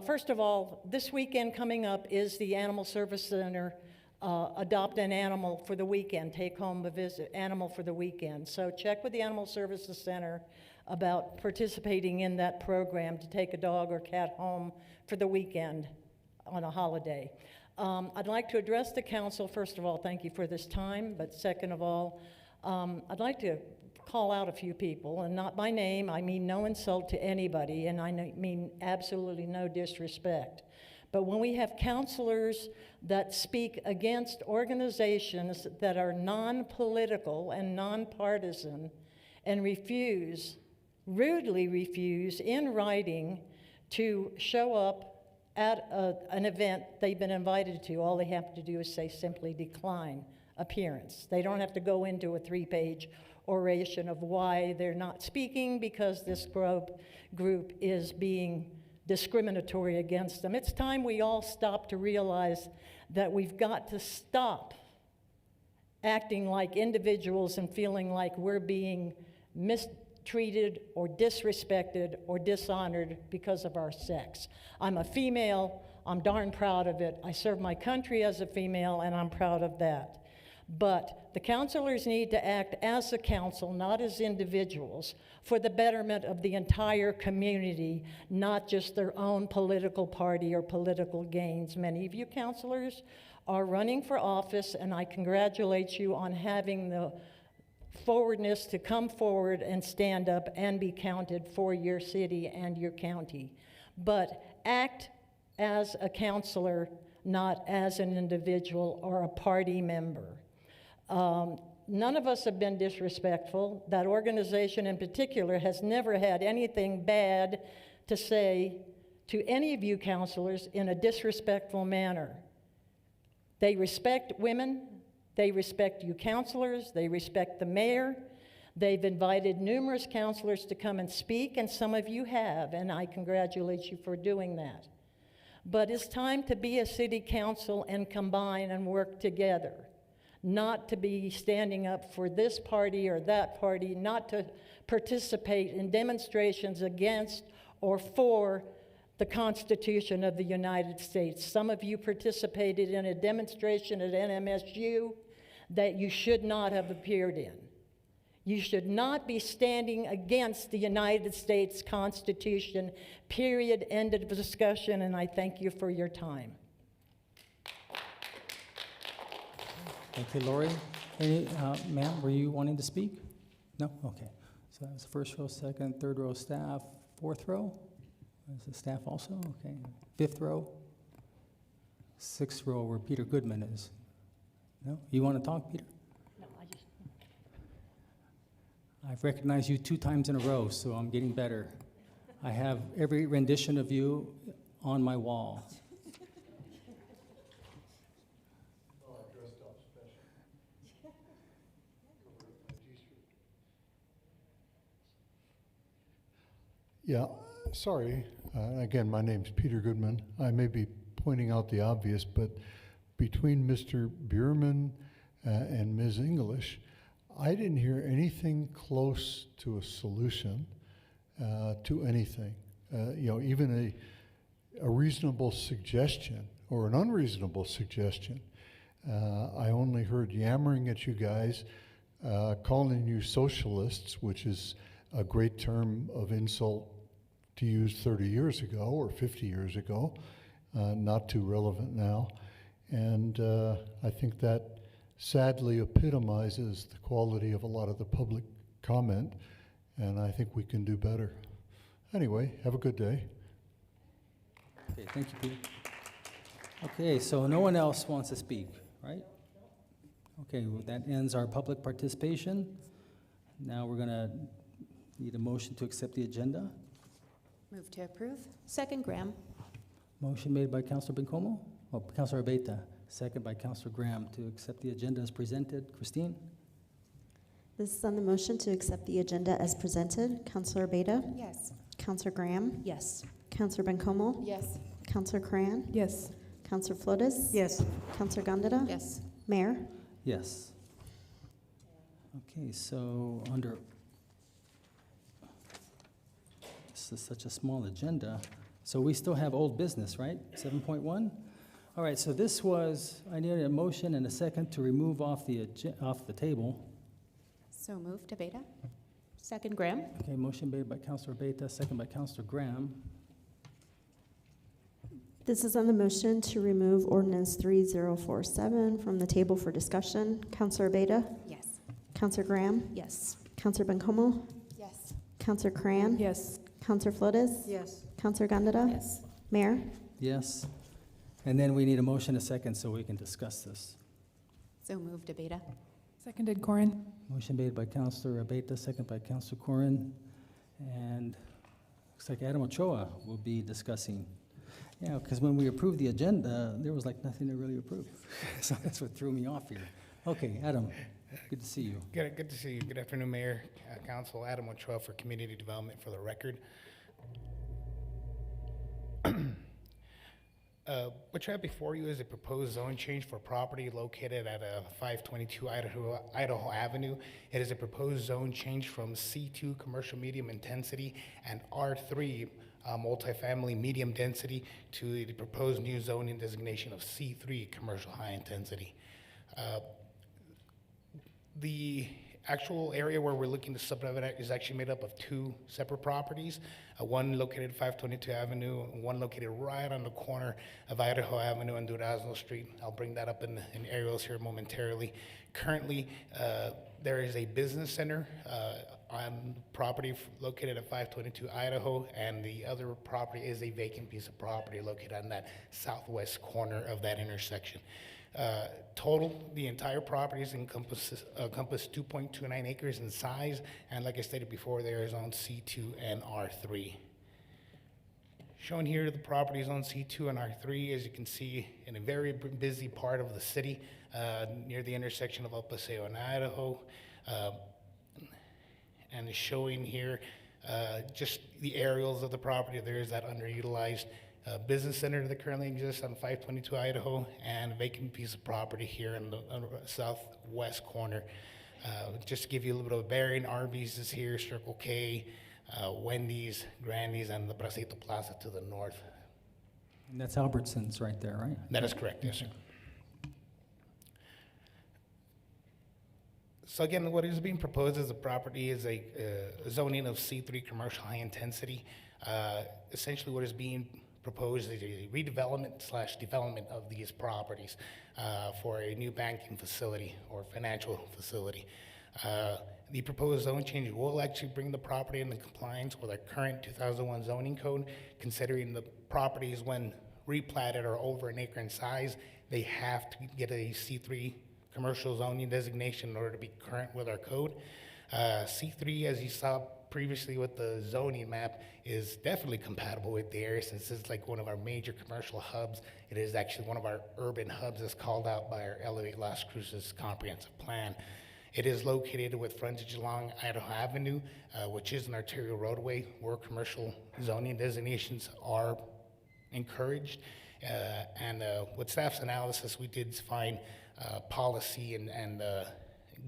[SPEAKER 2] First of all, this weekend coming up is the Animal Service Center Adopt an Animal for the Weekend, Take Home a Visit Animal for the Weekend. So check with the Animal Services Center about participating in that program to take a dog or cat home for the weekend on a holiday. I'd like to address the council. First of all, thank you for this time, but second of all, I'd like to call out a few people, and not by name. I mean no insult to anybody, and I mean absolutely no disrespect. But when we have counselors that speak against organizations that are non-political and non-partisan and rudely refuse in writing to show up at an event they've been invited to, all they have to do is say simply decline appearance. They don't have to go into a 3-page oration of why they're not speaking because this group is being discriminatory against them. It's time we all stop to realize that we've got to stop acting like individuals and feeling like we're being mistreated or disrespected or dishonored because of our sex. I'm a female. I'm darn proud of it. I serve my country as a female, and I'm proud of that.
[SPEAKER 11] But the counselors need to act as a council, not as individuals, for the betterment of the entire community, not just their own political party or political gains. Many of you counselors are running for office, and I congratulate you on having the forwardness to come forward and stand up and be counted for your city and your county. But act as a counselor, not as an individual or a party member. None of us have been disrespectful. That organization in particular has never had anything bad to say to any of you counselors in a disrespectful manner. They respect women, they respect you counselors, they respect the mayor. They've invited numerous counselors to come and speak, and some of you have, and I congratulate you for doing that. But it's time to be a city council and combine and work together, not to be standing up for this party or that party, not to participate in demonstrations against or for the Constitution of the United States. Some of you participated in a demonstration at NMSU that you should not have appeared in. You should not be standing against the United States Constitution, period, end of discussion, and I thank you for your time.
[SPEAKER 1] Thank you, Lori. Any, ma'am, were you wanting to speak? No? Okay. So that's first row, second, third row staff, fourth row? Is it staff also? Okay. Fifth row? Sixth row where Peter Goodman is. No? You want to talk, Peter?
[SPEAKER 11] No, I just...
[SPEAKER 1] I've recognized you 2 times in a row, so I'm getting better. I have every rendition of you on my wall.
[SPEAKER 13] Yeah, sorry. Again, my name's Peter Goodman. I may be pointing out the obvious, but between Mr. Bierman and Ms. English, I didn't hear anything close to a solution to anything. Even a reasonable suggestion or an unreasonable suggestion. I only heard yammering at you guys, calling you socialists, which is a great term of insult to use 30 years ago or 50 years ago, not too relevant now. And I think that sadly epitomizes the quality of a lot of the public comment, and I think we can do better. Anyway, have a good day.
[SPEAKER 1] Okay, thank you, Peter. Okay, so no one else wants to speak, right? Okay, well, that ends our public participation. Now we're gonna need a motion to accept the agenda.
[SPEAKER 2] Move to approve. Second, Graham.
[SPEAKER 1] Motion made by Councilor Bencomo, Councilor Abeta, second by Councilor Graham to accept the agenda as presented. Christine?
[SPEAKER 14] This is on the motion to accept the agenda as presented. Councilor Beta?
[SPEAKER 2] Yes.
[SPEAKER 14] Councilor Graham?
[SPEAKER 2] Yes.
[SPEAKER 14] Councilor Bencomo?
[SPEAKER 2] Yes.
[SPEAKER 14] Councilor Cran?
[SPEAKER 3] Yes.
[SPEAKER 14] Councilor Flores?
[SPEAKER 3] Yes.
[SPEAKER 14] Councilor Gondeta?
[SPEAKER 2] Yes.
[SPEAKER 14] Mayor?
[SPEAKER 1] Yes. Okay, so under, this is such a small agenda, so we still have old business, right? 7.1? All right, so this was, I needed a motion and a second to remove off the table.
[SPEAKER 2] So moved to Beta. Second, Graham.
[SPEAKER 1] Okay, motion made by Councilor Beta, second by Councilor Graham.
[SPEAKER 14] This is on the motion to remove ordinance 3047 from the table for discussion. Councilor Beta?
[SPEAKER 2] Yes.
[SPEAKER 14] Councilor Graham?
[SPEAKER 2] Yes.
[SPEAKER 14] Councilor Bencomo?
[SPEAKER 2] Yes.
[SPEAKER 14] Councilor Cran?
[SPEAKER 3] Yes.
[SPEAKER 14] Councilor Flores?
[SPEAKER 3] Yes.
[SPEAKER 14] Councilor Gondeta?
[SPEAKER 2] Yes.
[SPEAKER 14] Mayor?
[SPEAKER 1] Yes. And then we need a motion, a second, so we can discuss this.
[SPEAKER 2] So moved to Beta.
[SPEAKER 3] Seconded, Corin.
[SPEAKER 1] Motion made by Councilor Abeta, second by Councilor Corrin. And looks like Adam Ochoa will be discussing. Yeah, because when we approved the agenda, there was like nothing to really approve. So that's what threw me off here. Okay, Adam, good to see you.
[SPEAKER 15] Good to see you. Good afternoon, Mayor, Council. Adam Ochoa for Community Development for the record. What you have before you is a proposed zone change for property located at 522 Idaho Avenue. It is a proposed zone change from C2 commercial medium intensity and R3 multifamily medium density to the proposed new zoning designation of C3 commercial high intensity. The actual area where we're looking to subdivide is actually made up of two separate properties, one located at 522 Avenue, and one located right on the corner of Idaho Avenue and Durazno Street. I'll bring that up in aerials here momentarily. Currently, there is a business center on property located at 522 Idaho, and the other property is a vacant piece of property located on that southwest corner of that intersection. Total, the entire properties encompass 2.29 acres in size, and like I stated before, they are zoned C2 and R3. Shown here, the property is on C2 and R3, as you can see, in a very busy part of the city, near the intersection of El Paseo and Idaho. And is showing here just the aerials of the property. There is that underutilized business center that currently exists on 522 Idaho, and a vacant piece of property here in the southwest corner. Just to give you a little bit of a bearing, Arby's is here, Circle K, Wendy's, Grandy's, and the Bracito Plaza to the north.
[SPEAKER 1] And that's Albertsons right there, right?
[SPEAKER 15] That is correct, yes, sir. So again, what is being proposed as a property is a zoning of C3 commercial high intensity. Essentially what is being proposed is a redevelopment / development of these properties for a new banking facility or financial facility. The proposed zone change will actually bring the property into compliance with our current 2001 zoning code, considering the properties when replatted are over an acre in size, they have to get a C3 commercial zoning designation in order to be current with our code. C3, as you saw previously with the zoning map, is definitely compatible with the area since it's like one of our major commercial hubs. It is actually one of our urban hubs as called out by our Elevate Las Cruces comprehensive plan. It is located with frontage along Idaho Avenue, which is an arterial roadway where commercial zoning designations are encouraged. And with staff's analysis, we did find policy and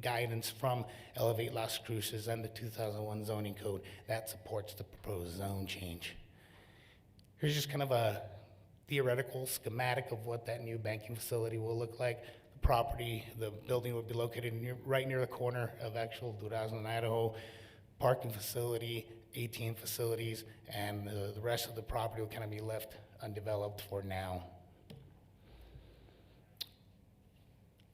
[SPEAKER 15] guidance from Elevate Las Cruces and the 2001 zoning code that supports the proposed zone change. Here's just kind of a theoretical schematic of what that new banking facility will look like. The property, the building would be located right near the corner of actual Durazno and Idaho. Parking facility, ATM facilities, and the rest of the property will kind of be left undeveloped for now.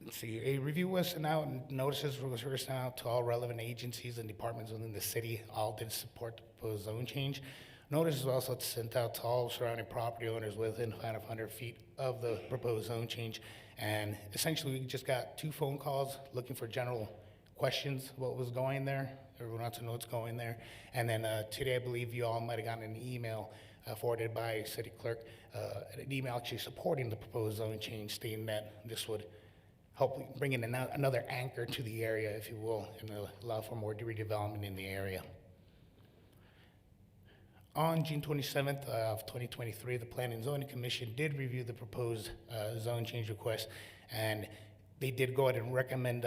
[SPEAKER 15] Let's see, a review was sent out and notices was sent out to all relevant agencies and departments within the city. All did support the proposed zone change. Notice was also sent out to all surrounding property owners within 500 feet of the proposed zone change. And essentially, we just got 2 phone calls looking for general questions, what was going there. Everyone wants to know what's going there. And then today, I believe you all might have gotten an email forwarded by city clerk, an email actually supporting the proposed zone change, stating that this would help bring in another anchor to the area, if you will, and allow for more redevelopment in the area. On June 27th of 2023, the Planning and Zoning Commission did review the proposed zone change request, and they did go ahead and recommend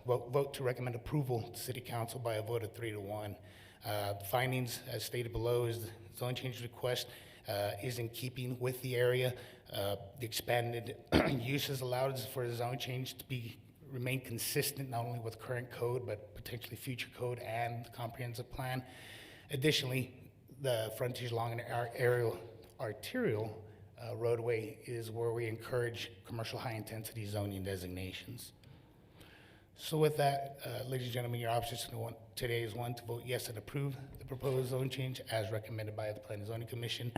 [SPEAKER 15] vote to recommend approval to City Council by a vote of 3-1. The findings, as stated below, is the zone change request is in keeping with the area. The expanded uses allowed for the zone change to remain consistent not only with current code but potentially future code and the comprehensive plan. Additionally, the frontage along an arterial roadway is where we encourage commercial high-intensity zoning designations. So with that, ladies and gentlemen, your options today is 1, to vote yes and approve the proposed zone change as recommended by the Planning and Zoning Commission,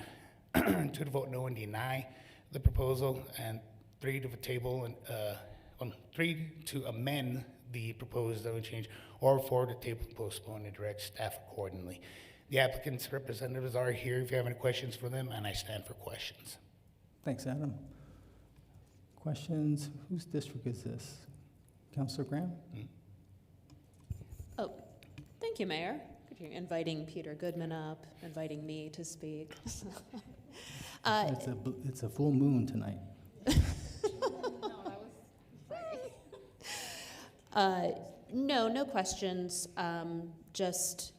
[SPEAKER 15] 2, to vote no and deny the proposal, and 3, to table and 3, to amend the proposed zone change, or 4, to table, postpone, and direct staff accordingly. The applicant's representatives are here if you have any questions for them, and I stand for questions.
[SPEAKER 1] Thanks, Adam. Questions? Whose district is this? Councilor Graham?
[SPEAKER 16] Oh, thank you, Mayor. You're inviting Peter Goodman up, inviting me to speak.
[SPEAKER 1] It's a full moon tonight.
[SPEAKER 16] No questions. Just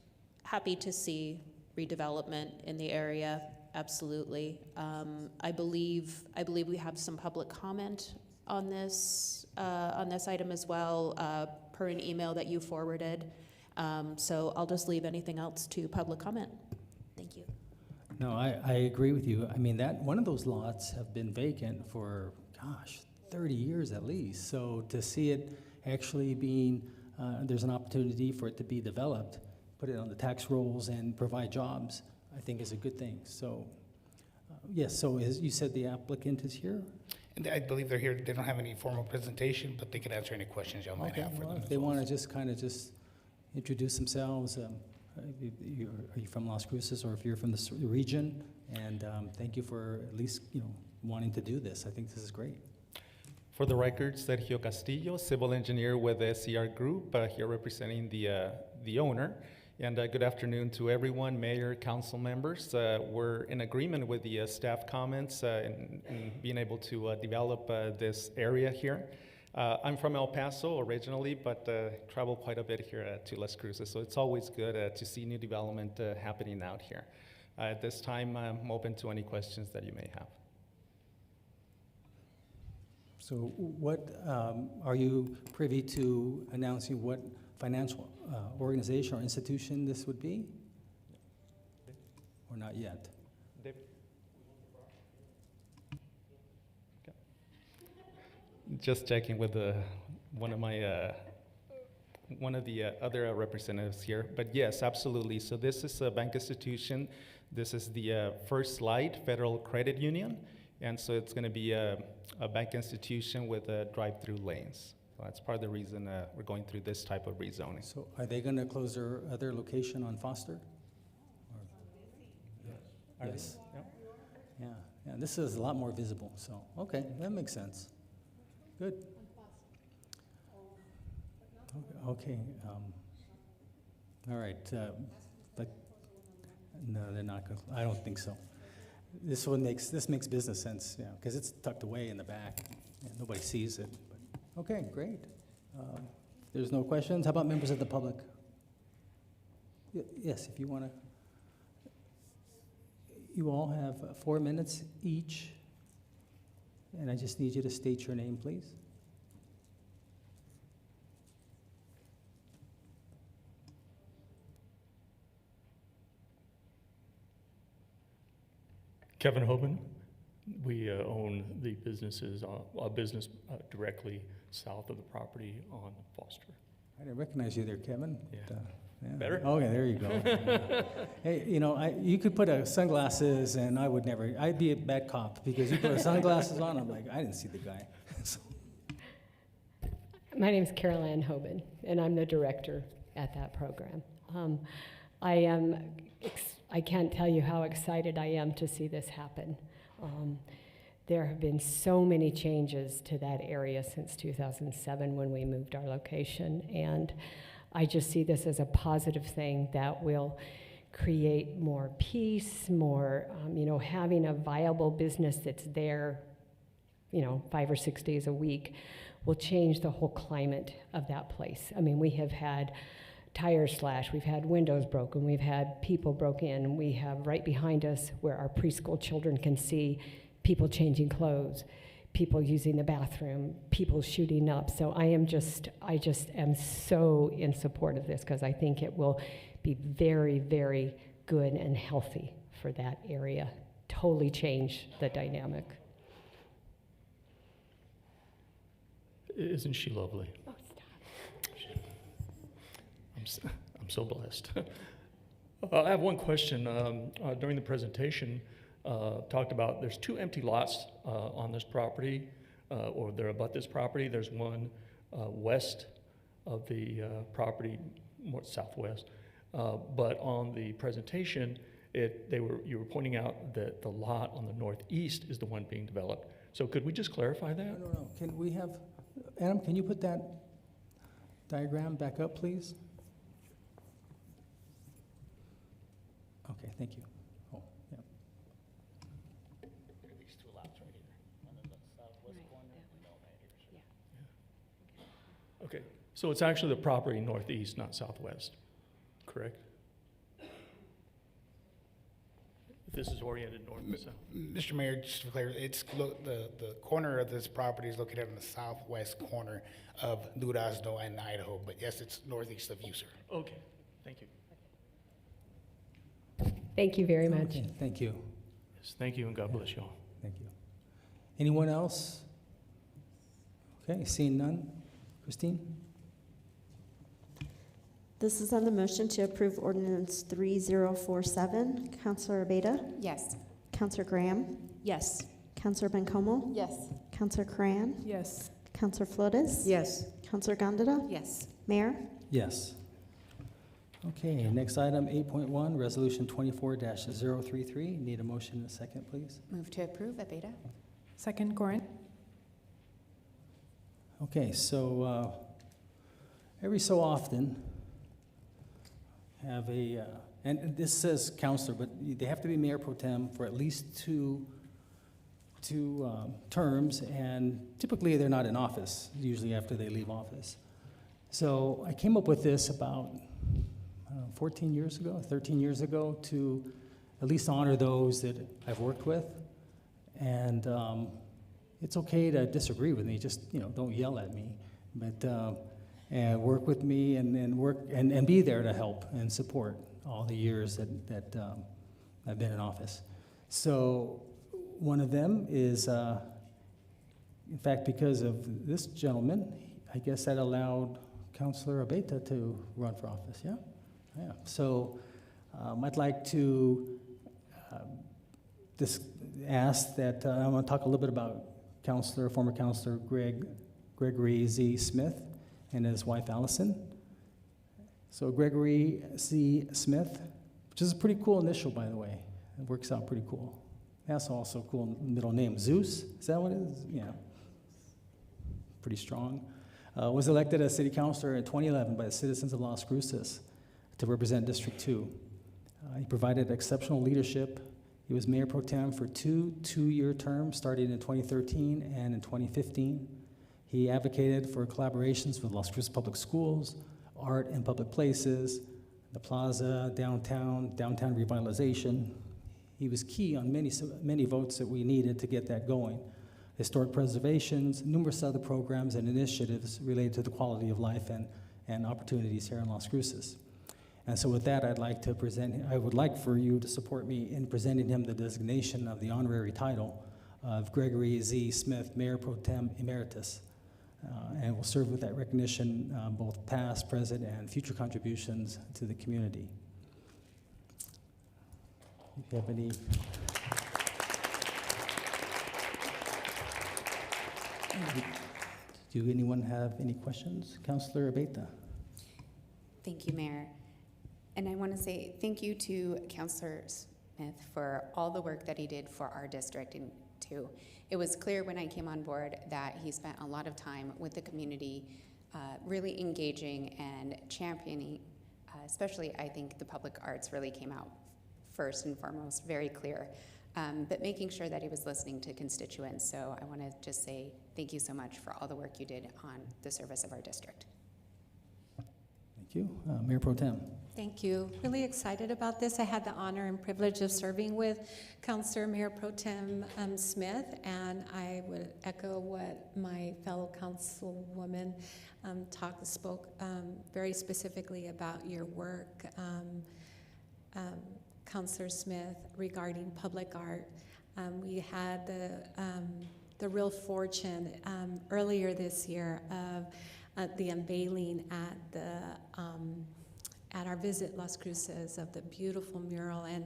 [SPEAKER 16] happy to see redevelopment in the area. Absolutely. I believe we have some public comment on this item as well, per an email that you forwarded. So I'll just leave anything else to public comment. Thank you.
[SPEAKER 1] No, I agree with you. I mean, that one of those lots have been vacant for, gosh, 30 years at least. So to see it actually being, there's an opportunity for it to be developed, put it on the tax rolls and provide jobs, I think is a good thing. So, yes, so as you said, the applicant is here?
[SPEAKER 15] And I believe they're here. They don't have any formal presentation, but they can answer any questions y'all might have for
[SPEAKER 1] Well,
[SPEAKER 15] them.
[SPEAKER 1] if they want to just kind of just introduce themselves, are you from Las Cruces, or if you're from the region? And thank you for at least, wanting to do this. I think this is great.
[SPEAKER 17] For the record, Sergio Castillo, civil engineer with the SCR Group, here representing the owner. And good afternoon to everyone, mayor, council members. We're in agreement with the staff comments in being able to develop this area here. I'm from El Paso originally, but travel quite a bit here to Las Cruces, so it's always good to see new development happening out here. At this time, I'm open to any questions that you may have.
[SPEAKER 1] So what, are you privy to announcing what financial organization or institution this would be? Or not yet?
[SPEAKER 17] David? Okay. Just checking with one of the other representatives here, but yes, absolutely. So this is a bank institution. This is the First Slide Federal Credit Union, and so it's going to be a bank institution with drive-through lanes. So that's part of the reason we're going through this type of rezoning.
[SPEAKER 1] So are they going to close their other location on Foster? Yes. Yeah, this is a lot more visible, so, okay, that makes sense. Good. Okay, all right, but, no, they're not going to, I don't think so. This makes business sense, yeah, because it's tucked away in the back, and nobody sees it. But, okay, great. There's no questions. How about members of the public? Yes, if you want to. You all have 4 minutes each, and I just need you to state your name, please.
[SPEAKER 18] Kevin Hoban. We own the businesses, a business directly south of the property on Foster.
[SPEAKER 1] I didn't recognize you there, Kevin.
[SPEAKER 18] Yeah.
[SPEAKER 1] But, yeah.
[SPEAKER 18] Better?
[SPEAKER 1] Okay, there you go. Hey, you could put sunglasses, and I would never. I'd be a bad cop because you put sunglasses on. I'm like, I didn't see the guy. So.
[SPEAKER 19] My name is Carol Ann Hoban, and I'm the director at that program. I can't tell you how excited I am to see this happen. There have been so many changes to that area since 2007 when we moved our location, and I just see this as a positive thing that will create more peace, more, having a viable business that's there, 5 or 6 days a week will change the whole climate of that place. I mean, we have had tires slashed, we've had windows broken, we've had people broke in, we have right behind us where our preschool children can see people changing clothes, people using the bathroom, people shooting up. So I just am so in support of this because I think it will be very, very good and healthy for that area. Totally change the dynamic.
[SPEAKER 18] Isn't she lovely?
[SPEAKER 19] Oh, stop.
[SPEAKER 18] I'm so blessed. I have one question. During the presentation, talked about there's 2 empty lots on this property, or they're about this property. There's one west of the property, more southwest. But on the presentation, you were pointing out that the lot on the northeast is the one being developed. So could we just clarify that?
[SPEAKER 1] No. Can we have, Adam, can you put that diagram back up, please? Okay, thank you. Oh, yeah.
[SPEAKER 18] There are these 2 lots right here. One in the southwest corner and one right here. Yeah. Okay, so it's actually the property northeast, not southwest, correct? if this is oriented north and south.
[SPEAKER 15] Mr. Mayor, just to be clear, the corner of this property is located on the southwest corner of Durazno and Idaho, but yes, it's northeast of you, sir.
[SPEAKER 18] Okay, thank you.
[SPEAKER 19] Thank you very much.
[SPEAKER 1] Okay, thank you.
[SPEAKER 18] Yes, thank you, and God bless you all.
[SPEAKER 1] Thank you. Anyone else? Okay, seeing none. Christine?
[SPEAKER 14] This is on the motion to approve ordinance 3047. Counselor Abeta?
[SPEAKER 16] Yes.
[SPEAKER 14] Counselor Graham?
[SPEAKER 16] Yes.
[SPEAKER 14] Counselor Bencomo?
[SPEAKER 16] Yes.
[SPEAKER 14] Counselor Cran?
[SPEAKER 3] Yes.
[SPEAKER 14] Counselor Flores?
[SPEAKER 3] Yes.
[SPEAKER 14] Counselor Gondeta?
[SPEAKER 16] Yes.
[SPEAKER 14] Mayor?
[SPEAKER 1] Yes. Okay, next item, 8.1, Resolution 24-033. Need a motion and a second, please.
[SPEAKER 16] Move to approve, Abeta.
[SPEAKER 3] Second, Corin.
[SPEAKER 1] Okay, so every so often, have a, and this says counselor, but they have to be mayor pro tem for at least two terms, and typically they're not in office, usually after they leave office. So I came up with this about 14 years ago, 13 years ago, to at least honor those that I've worked with. And it's okay to disagree with me, just don't yell at me, but and work with me and work and be there to help and support all the years that I've been in office. So one of them is, in fact, because of this gentleman, I guess that allowed Councilor Abeta to run for office, yeah? Yeah, so I'd like to ask that, I want to talk a little bit about former Councilor Gregory Z. Smith and his wife Allison. So Gregory C. Smith, which is a pretty cool initial, by the way. It works out pretty cool. That's also a cool middle name. Zeus, is that what it is? Yeah. Pretty strong. Was elected as city councilor in 2011 by the citizens of Las Cruces to represent District 2. He provided exceptional leadership. He was mayor pro tem for two-year terms, starting in 2013 and in 2015. He advocated for collaborations with Las Cruces Public Schools, art and public places, the plaza, downtown revitalization. He was key on many votes that we needed to get that going. Historic preservations, numerous other programs and initiatives related to the quality of life and opportunities here in Las Cruces. And so with that, I would like for you to support me in presenting him the designation of the honorary title of Gregory Z. Smith, Mayor Pro Tem Emeritus. And will serve with that recognition both past, present, and future contributions to the community. If you have any... Do anyone have any questions? Councilor Abeta.
[SPEAKER 20] Thank you, Mayor. And I want to say thank you to Councilor Smith for all the work that he did for our district too. It was clear when I came on board that he spent a lot of time with the community, really engaging and championing, especially I think the public arts really came out first and foremost, very clear, but making sure that he was listening to constituents. So I want to just say thank you so much for all the work you did on the service of our district.
[SPEAKER 1] Thank you. Mayor Pro Tem.
[SPEAKER 2] Thank you. Really excited about this. I had the honor and privilege of serving with Councilor Mayor Pro Tem Smith, and I would echo what my fellow councilwoman spoke very specifically about your work, Councilor Smith, regarding public art. We had the real fortune earlier this year of the unveiling at our visit Las Cruces of the beautiful mural, and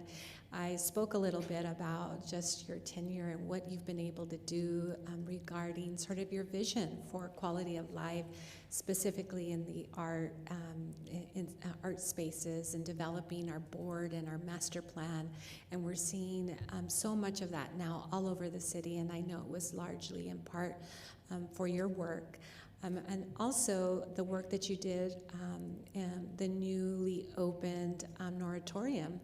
[SPEAKER 2] I spoke a little bit about just your tenure and what you've been able to do regarding sort of your vision for quality of life, specifically in the art spaces and developing our board and our master plan. And we're seeing so much of that now all over the city, and I know it was largely in part for your work. And also the work that you did in the newly opened Noratorium.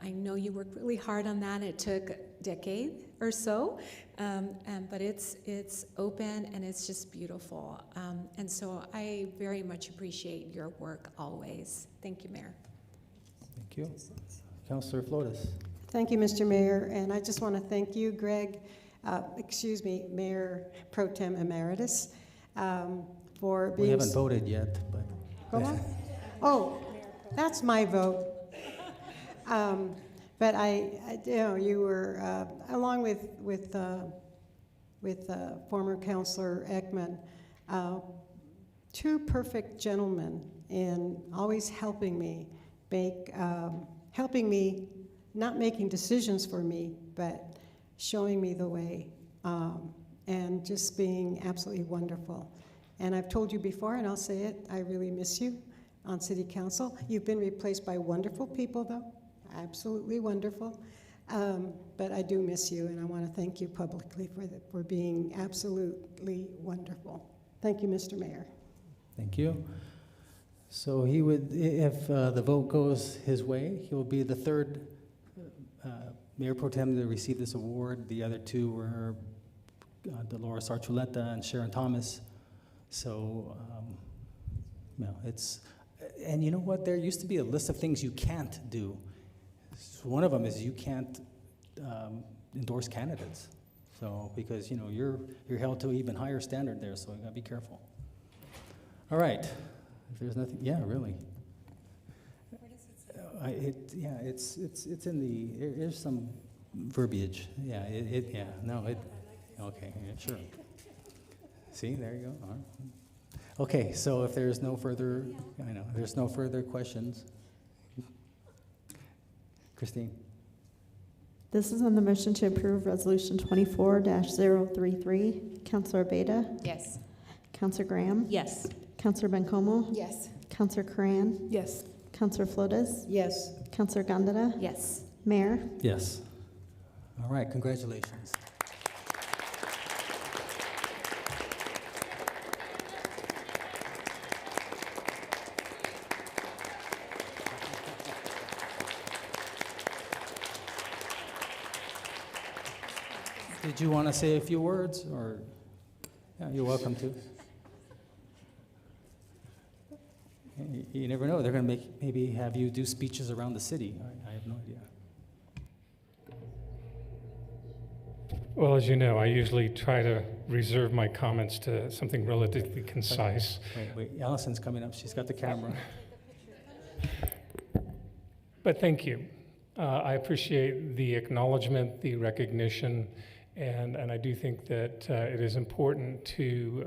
[SPEAKER 2] I know you worked really hard on that. It took a decade or so, but it's open and it's just beautiful. And so I very much appreciate your work always. Thank you, Mayor.
[SPEAKER 1] Thank you. Councilor Flores.
[SPEAKER 21] Thank you, Mr. Mayor, and I just want to thank you, Greg, Mayor Pro Tem Emeritus, for being...
[SPEAKER 1] We haven't voted yet, but...
[SPEAKER 21] Go on. Oh, that's my vote. But you were, along with former Councilor Ekman, two perfect gentlemen in always helping me not making decisions for me, but showing me the way, and just being absolutely wonderful. And I've told you before, and I'll say it, I really miss you on City Council. You've been replaced by wonderful people, though, absolutely wonderful. But I do miss you, and I want to thank you publicly for being absolutely wonderful. Thank you, Mr. Mayor.
[SPEAKER 1] Thank you. So he would, if the vote goes his way, he will be the third Mayor Pro Tem to receive this award. The other two were Dolores Archuleta and Sharon Thomas. So, and you know what? There used to be a list of things you can't do. So one of them is you can't endorse candidates. So, because, you're held to an even higher standard there, so you gotta be careful. All right. If there's nothing, yeah, really. It's in the, there's some verbiage. Yeah, okay, yeah, sure. See, there you go. All right. Okay, so if there's no further, there's no further questions. Christine.
[SPEAKER 14] This is on the motion to approve Resolution 24-033. Councilor Beta?
[SPEAKER 16] Yes.
[SPEAKER 14] Councilor Graham?
[SPEAKER 16] Yes.
[SPEAKER 14] Councilor Bencomo?
[SPEAKER 16] Yes.
[SPEAKER 14] Councilor Coran?
[SPEAKER 3] Yes.
[SPEAKER 14] Councilor Flores?
[SPEAKER 3] Yes.
[SPEAKER 14] Councilor Gondeta?
[SPEAKER 16] Yes.
[SPEAKER 14] Mayor?
[SPEAKER 1] Yes. All right, congratulations. Did you want to say a few words, or? Yeah, you're welcome to. You never know. They're going to maybe have you do speeches around the city. I have no idea.
[SPEAKER 22] Well, as you know, I usually try to reserve my comments to something relatively concise.
[SPEAKER 1] Wait. Allison's coming up. She's got the camera.
[SPEAKER 22] But thank you. I appreciate the acknowledgement, the recognition, and I do think that it is important to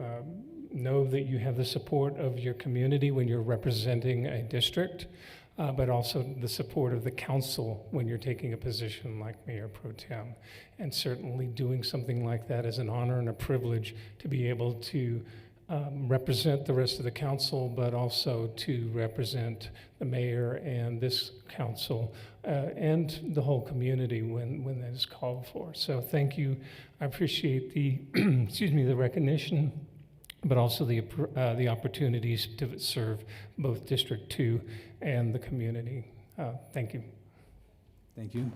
[SPEAKER 22] know that you have the support of your community when you're representing a district, but also the support of the council when you're taking a position like Mayor Pro Tem. And certainly doing something like that is an honor and a privilege to be able to represent the rest of the council, but also to represent the mayor and this council and the whole community when that is called for. So thank you. I appreciate the, the recognition, but also the opportunities to serve both District 2 and the community. Thank you.
[SPEAKER 1] Thank you.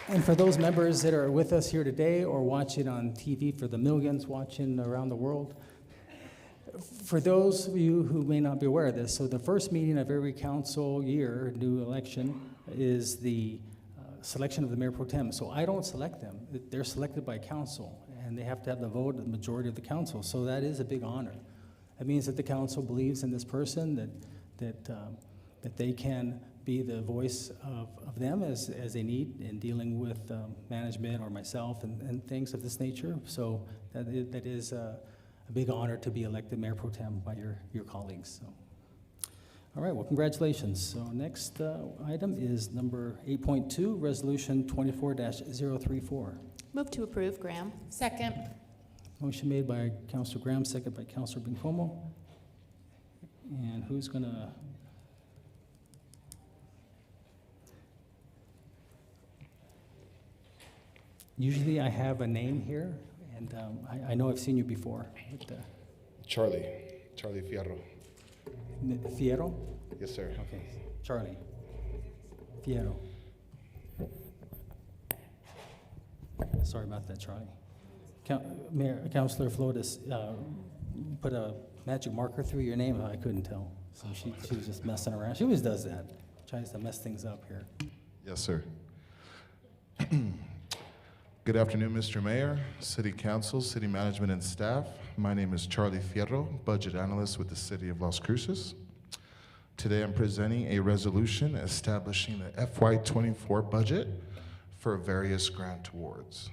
[SPEAKER 1] And for those members that are with us here today or watching on TV, for the millions watching around the world, for those of you who may not be aware of this, so the first meeting of every council year, new election, is the selection of the Mayor Pro Tem. So I don't select them. They're selected by council, and they have to have the vote of the majority of the council. So that is a big honor. That means that the council believes in this person, that they can be the voice of them as they need in dealing with management or myself and things of this nature. So that is a big honor to be elected Mayor Pro Tem by your colleagues. So. All right, well, congratulations. So next item is number 8.2, Resolution 24-034.
[SPEAKER 16] Move to approve, Graham.
[SPEAKER 3] Second.
[SPEAKER 1] Motion made by Councilor Graham, second by Councilor Bencomo. And who's going to... Usually I have a name here, and I know I've seen you before. But,
[SPEAKER 23] Charlie Fierro.
[SPEAKER 1] Fierro?
[SPEAKER 23] Yes, sir.
[SPEAKER 1] Okay, Charlie Fierro. Sorry about that, Charlie. Councilor Flores put a magic marker through your name. I couldn't tell. So she was just messing around. She always does that, tries to mess things up here.
[SPEAKER 4] Yes, sir. Good afternoon, Mr. Mayor, City Council, City Management, and staff. My name is Charlie Fierro, Budget Analyst with the City of Las Cruces. Today I'm presenting a resolution establishing the FY24 budget for various grant awards.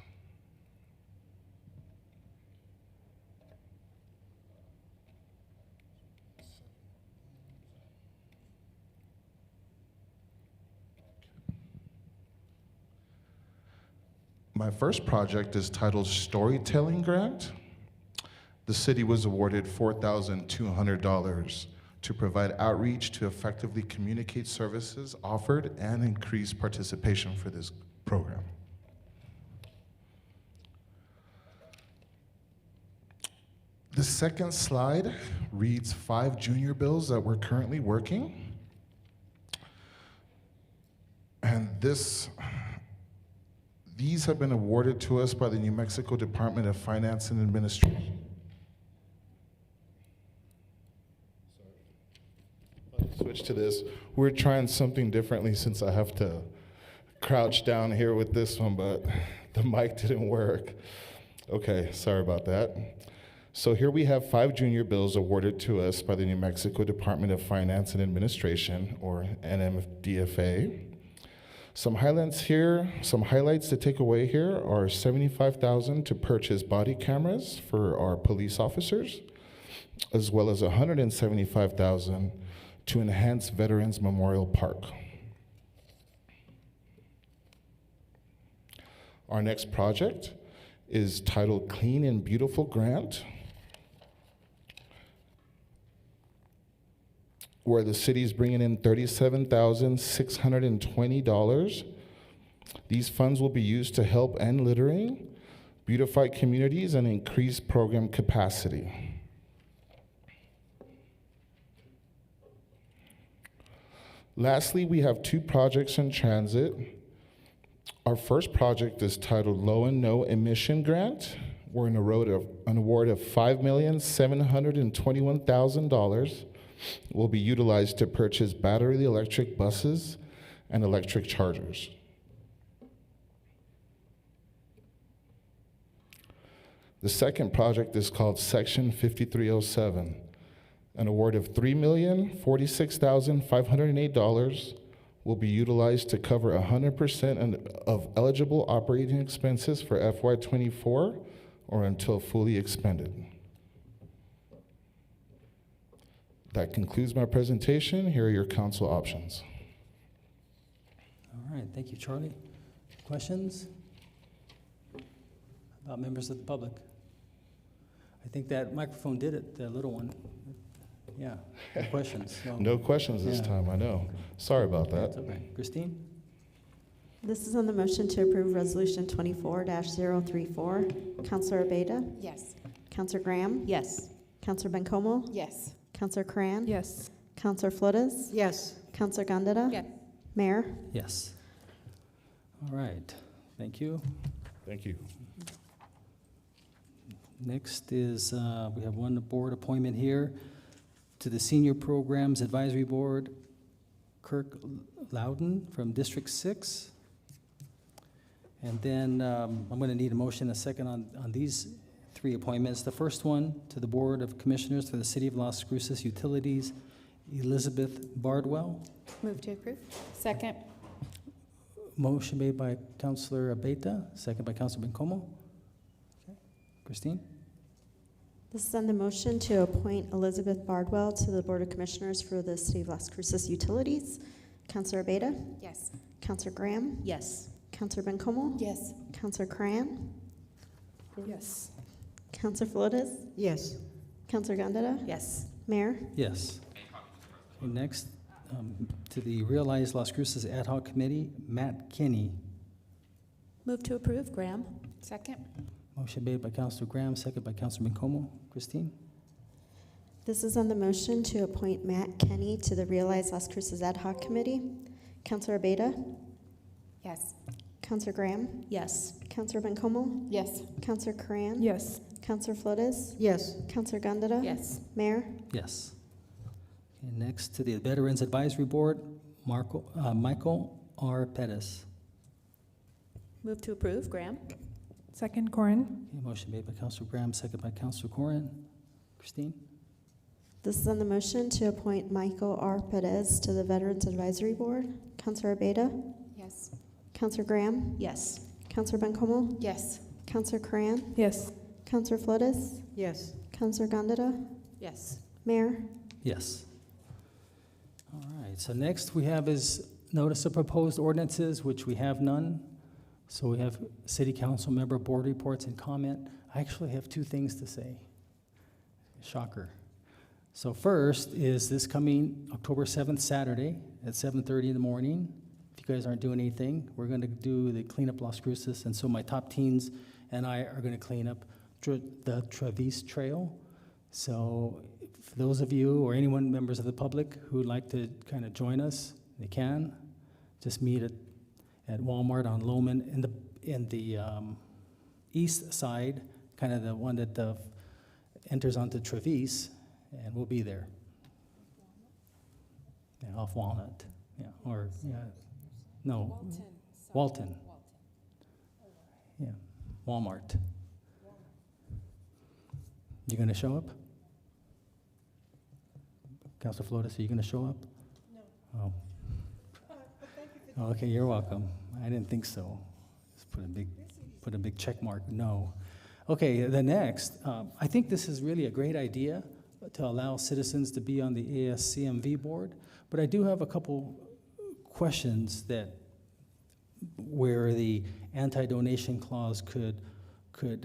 [SPEAKER 4] My first project is titled Storytelling Grant. The city was awarded $4,200 to provide outreach to effectively communicate services offered and increase participation for this program. The second slide reads 5 junior bills that we're currently working. And these have been awarded to us by the New Mexico Department of Finance and Administration. Let's switch to this. We're trying something differently since I have to crouch down here with this one, but the mic didn't work. Okay, sorry about that. So here we have 5 junior bills awarded to us by the New Mexico Department of Finance and Administration, or NMDFA. Some highlights to take away here are $75,000 to purchase body cameras for our police officers, as well as $175,000 to enhance Veterans Memorial Park. Our next project is titled Clean and Beautiful Grant, where the city's bringing in $37,620. These funds will be used to help end littering, beautify communities, and increase program capacity. Lastly, we have 2 projects in transit. Our first project is titled Low and No Emission Grant. We're in an award of $5,721,000 will be utilized to purchase battery electric buses and electric chargers. The second project is called Section 5307. An award of $3,046,508 will be utilized to cover 100% of eligible operating expenses for FY24 or until fully expended. That concludes my presentation. Here are your council options.
[SPEAKER 1] All right, thank you, Charlie. Questions about members of the public? I think that microphone did it, the little one. Yeah, no questions. So,
[SPEAKER 4] No questions this time, I know. Sorry about that.
[SPEAKER 1] That's okay. Christine?
[SPEAKER 14] This is on the motion to approve Resolution 24-034. Councilor Abeyta?
[SPEAKER 20] Yes.
[SPEAKER 14] Councilor Graham?
[SPEAKER 16] Yes.
[SPEAKER 14] Councilor Bencomo?
[SPEAKER 20] Yes.
[SPEAKER 14] Councilor Cran?
[SPEAKER 3] Yes.
[SPEAKER 14] Councilor Flores?
[SPEAKER 21] Yes.
[SPEAKER 14] Councilor Gondeta?
[SPEAKER 20] Yes.
[SPEAKER 14] Mayor?
[SPEAKER 1] Yes. All right, thank you.
[SPEAKER 4] Thank you.
[SPEAKER 1] Next is, we have one board appointment here to the Senior Programs Advisory Board, Kirk Loudon from District 6. And then I'm going to need a motion and a second on these 3 appointments. The first one to the Board of Commissioners for the City of Las Cruces Utilities, Elizabeth Bardwell.
[SPEAKER 20] Move to approve.
[SPEAKER 16] Second.
[SPEAKER 1] Motion made by Councilor Abeyta, second by Councilor Bencomo. Okay. Christine?
[SPEAKER 14] This is on the motion to appoint Elizabeth Bardwell to the Board of Commissioners for the City of Las Cruces Utilities. Councilor Abeyta?
[SPEAKER 20] Yes.
[SPEAKER 14] Councilor Graham?
[SPEAKER 16] Yes.
[SPEAKER 14] Councilor Bencomo?
[SPEAKER 20] Yes.
[SPEAKER 14] Councilor Cran?
[SPEAKER 3] Yes.
[SPEAKER 14] Councilor Flores?
[SPEAKER 21] Yes.
[SPEAKER 14] Councilor Gondeta?
[SPEAKER 20] Yes.
[SPEAKER 14] Mayor?
[SPEAKER 1] Yes. Okay, next, to the Realize Las Cruces Ad Hoc Committee, Matt Kinney.
[SPEAKER 16] Move to approve. Graham.
[SPEAKER 20] Second.
[SPEAKER 1] Motion made by Councilor Graham, second by Councilor Bencomo. Christine?
[SPEAKER 14] This is on the motion to appoint Matt Kenny to the Realize Las Cruces Ad Hoc Committee. Councilor Abeyta?
[SPEAKER 20] Yes.
[SPEAKER 14] Councilor Graham?
[SPEAKER 16] Yes.
[SPEAKER 14] Councilor Bencomo?
[SPEAKER 20] Yes.
[SPEAKER 14] Councilor Cran?
[SPEAKER 3] Yes.
[SPEAKER 14] Councilor Flores?
[SPEAKER 21] Yes.
[SPEAKER 14] Councilor Gondeta?
[SPEAKER 20] Yes.
[SPEAKER 14] Mayor?
[SPEAKER 1] Yes. Okay, next to the Veterans Advisory Board, Michael R. Pettis.
[SPEAKER 16] Move to approve, Graham.
[SPEAKER 3] Second, Corin.
[SPEAKER 1] Okay, motion made by Councilor Graham, second by Councilor Corrin. Christine?
[SPEAKER 14] This is on the motion to appoint Michael R. Perez to the Veterans Advisory Board. Counselor Abeda?
[SPEAKER 20] Yes.
[SPEAKER 14] Counselor Graham?
[SPEAKER 16] Yes.
[SPEAKER 14] Counselor Bencomo?
[SPEAKER 20] Yes.
[SPEAKER 14] Counselor Cran?
[SPEAKER 3] Yes.
[SPEAKER 14] Counselor Flores?
[SPEAKER 21] Yes.
[SPEAKER 14] Counselor Gondeta?
[SPEAKER 16] Yes.
[SPEAKER 14] Mayor?
[SPEAKER 1] Yes. All right, so next we have is notice of proposed ordinances, which we have none. So we have city council member board reports and comment. I actually have two things to say. Shocker. So first is this coming October 7th, Saturday at 7:30 in the morning. If you guys aren't doing anything, we're going to do the cleanup Las Cruces. And so my top teens and I are going to clean up the Travis Trail. So for those of you or anyone, members of the public, who'd like to kind of join us, they can. Just meet at Walmart on Loman in the east side, kind of the one that enters onto Travis, and we'll be there. Yeah, off Walnut. Yeah, or yeah, no, Walton. Yeah, Walmart. You gonna show up? Councilor Flores, are you gonna show up? No. Oh. Okay, you're welcome. I didn't think so. Just put a big check mark. No. Okay, the next. I think this is really a great idea to allow citizens to be on the ASCMV board, but I do have a couple questions where the anti-donation clause could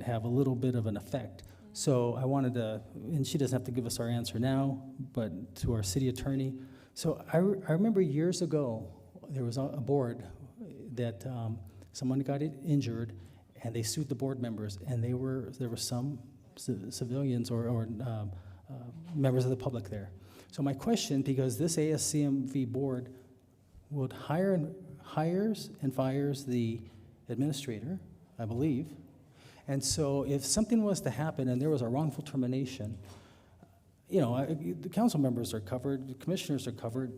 [SPEAKER 1] have a little bit of an effect. So I wanted to, and she doesn't have to give us our answer now, but to our city attorney. So I remember years ago, there was a board that someone got injured, and they sued the board members, and there were some civilians or members of the public there. So my question, because this ASCMV board would hires and fires the administrator, I believe. And so if something was to happen and there was a wrongful termination, the council members are covered, the commissioners are covered,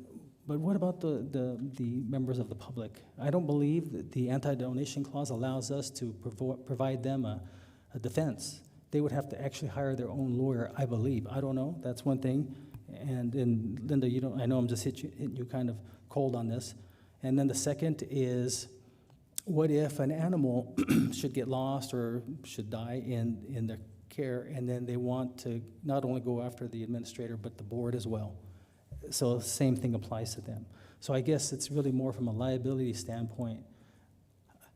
[SPEAKER 1] but what about the members of the public? I don't believe that the anti-donation clause allows us to provide them a defense. They would have to actually hire their own lawyer, I believe. I don't know, that's one thing. And Linda, I know I'm just hitting you kind of cold on this. And then the second is, what if an animal should get lost or should die in their care, and then they want to not only go after the administrator, but the board as well? So the same thing applies to them. So I guess it's really more from a liability standpoint.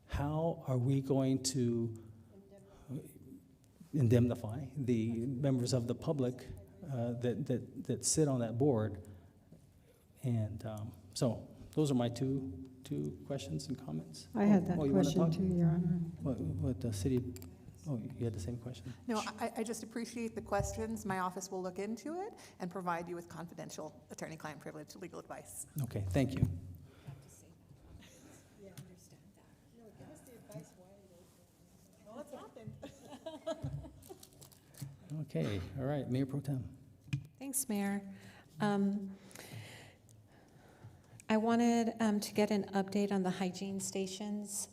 [SPEAKER 1] How are we going to indemnify the members of the public that sit on that board? And so those are my two questions and comments.
[SPEAKER 21] I had that
[SPEAKER 1] you wanna
[SPEAKER 21] question
[SPEAKER 1] talk?
[SPEAKER 21] too, Your Honor.
[SPEAKER 1] What the city, you had the same question?
[SPEAKER 5] No, I just appreciate the questions. My office will look into it and provide you with confidential attorney-client privilege legal advice.
[SPEAKER 1] Okay, thank you. Okay, all right, Mayor Pro Tem.
[SPEAKER 6] Thanks, Mayor. I wanted to get an update on the hygiene stations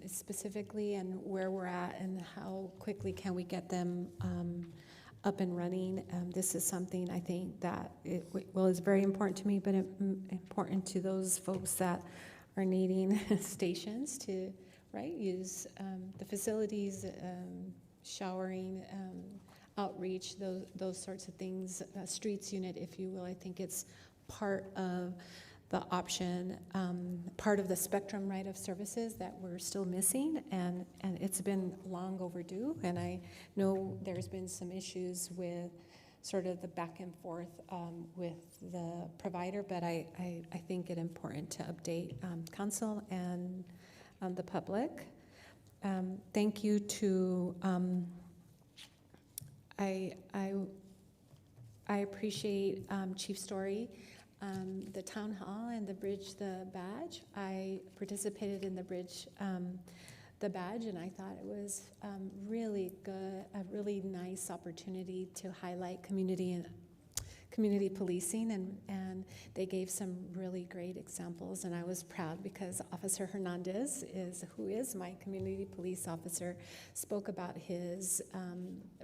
[SPEAKER 6] specifically, and where we're at and how quickly can we get them up and running. This is something I think that is very important to me, but important to those folks that are needing stations to use the facilities, showering, outreach, those sorts of things. Streets unit, if you will. I think it's part of the option, part of the spectrum, of services that we're still missing, and it's been long overdue. And I know there's been some issues with sort of the back and forth with the provider, but I think it important to update council and the public. Thank you to, I appreciate Chief Story, the town hall and the bridge, the badge. I participated in the bridge, the badge, and I thought it was really good, a really nice opportunity to highlight community community policing, and they gave some really great examples, and I was proud because Officer Hernandez, who is my community police officer, spoke about his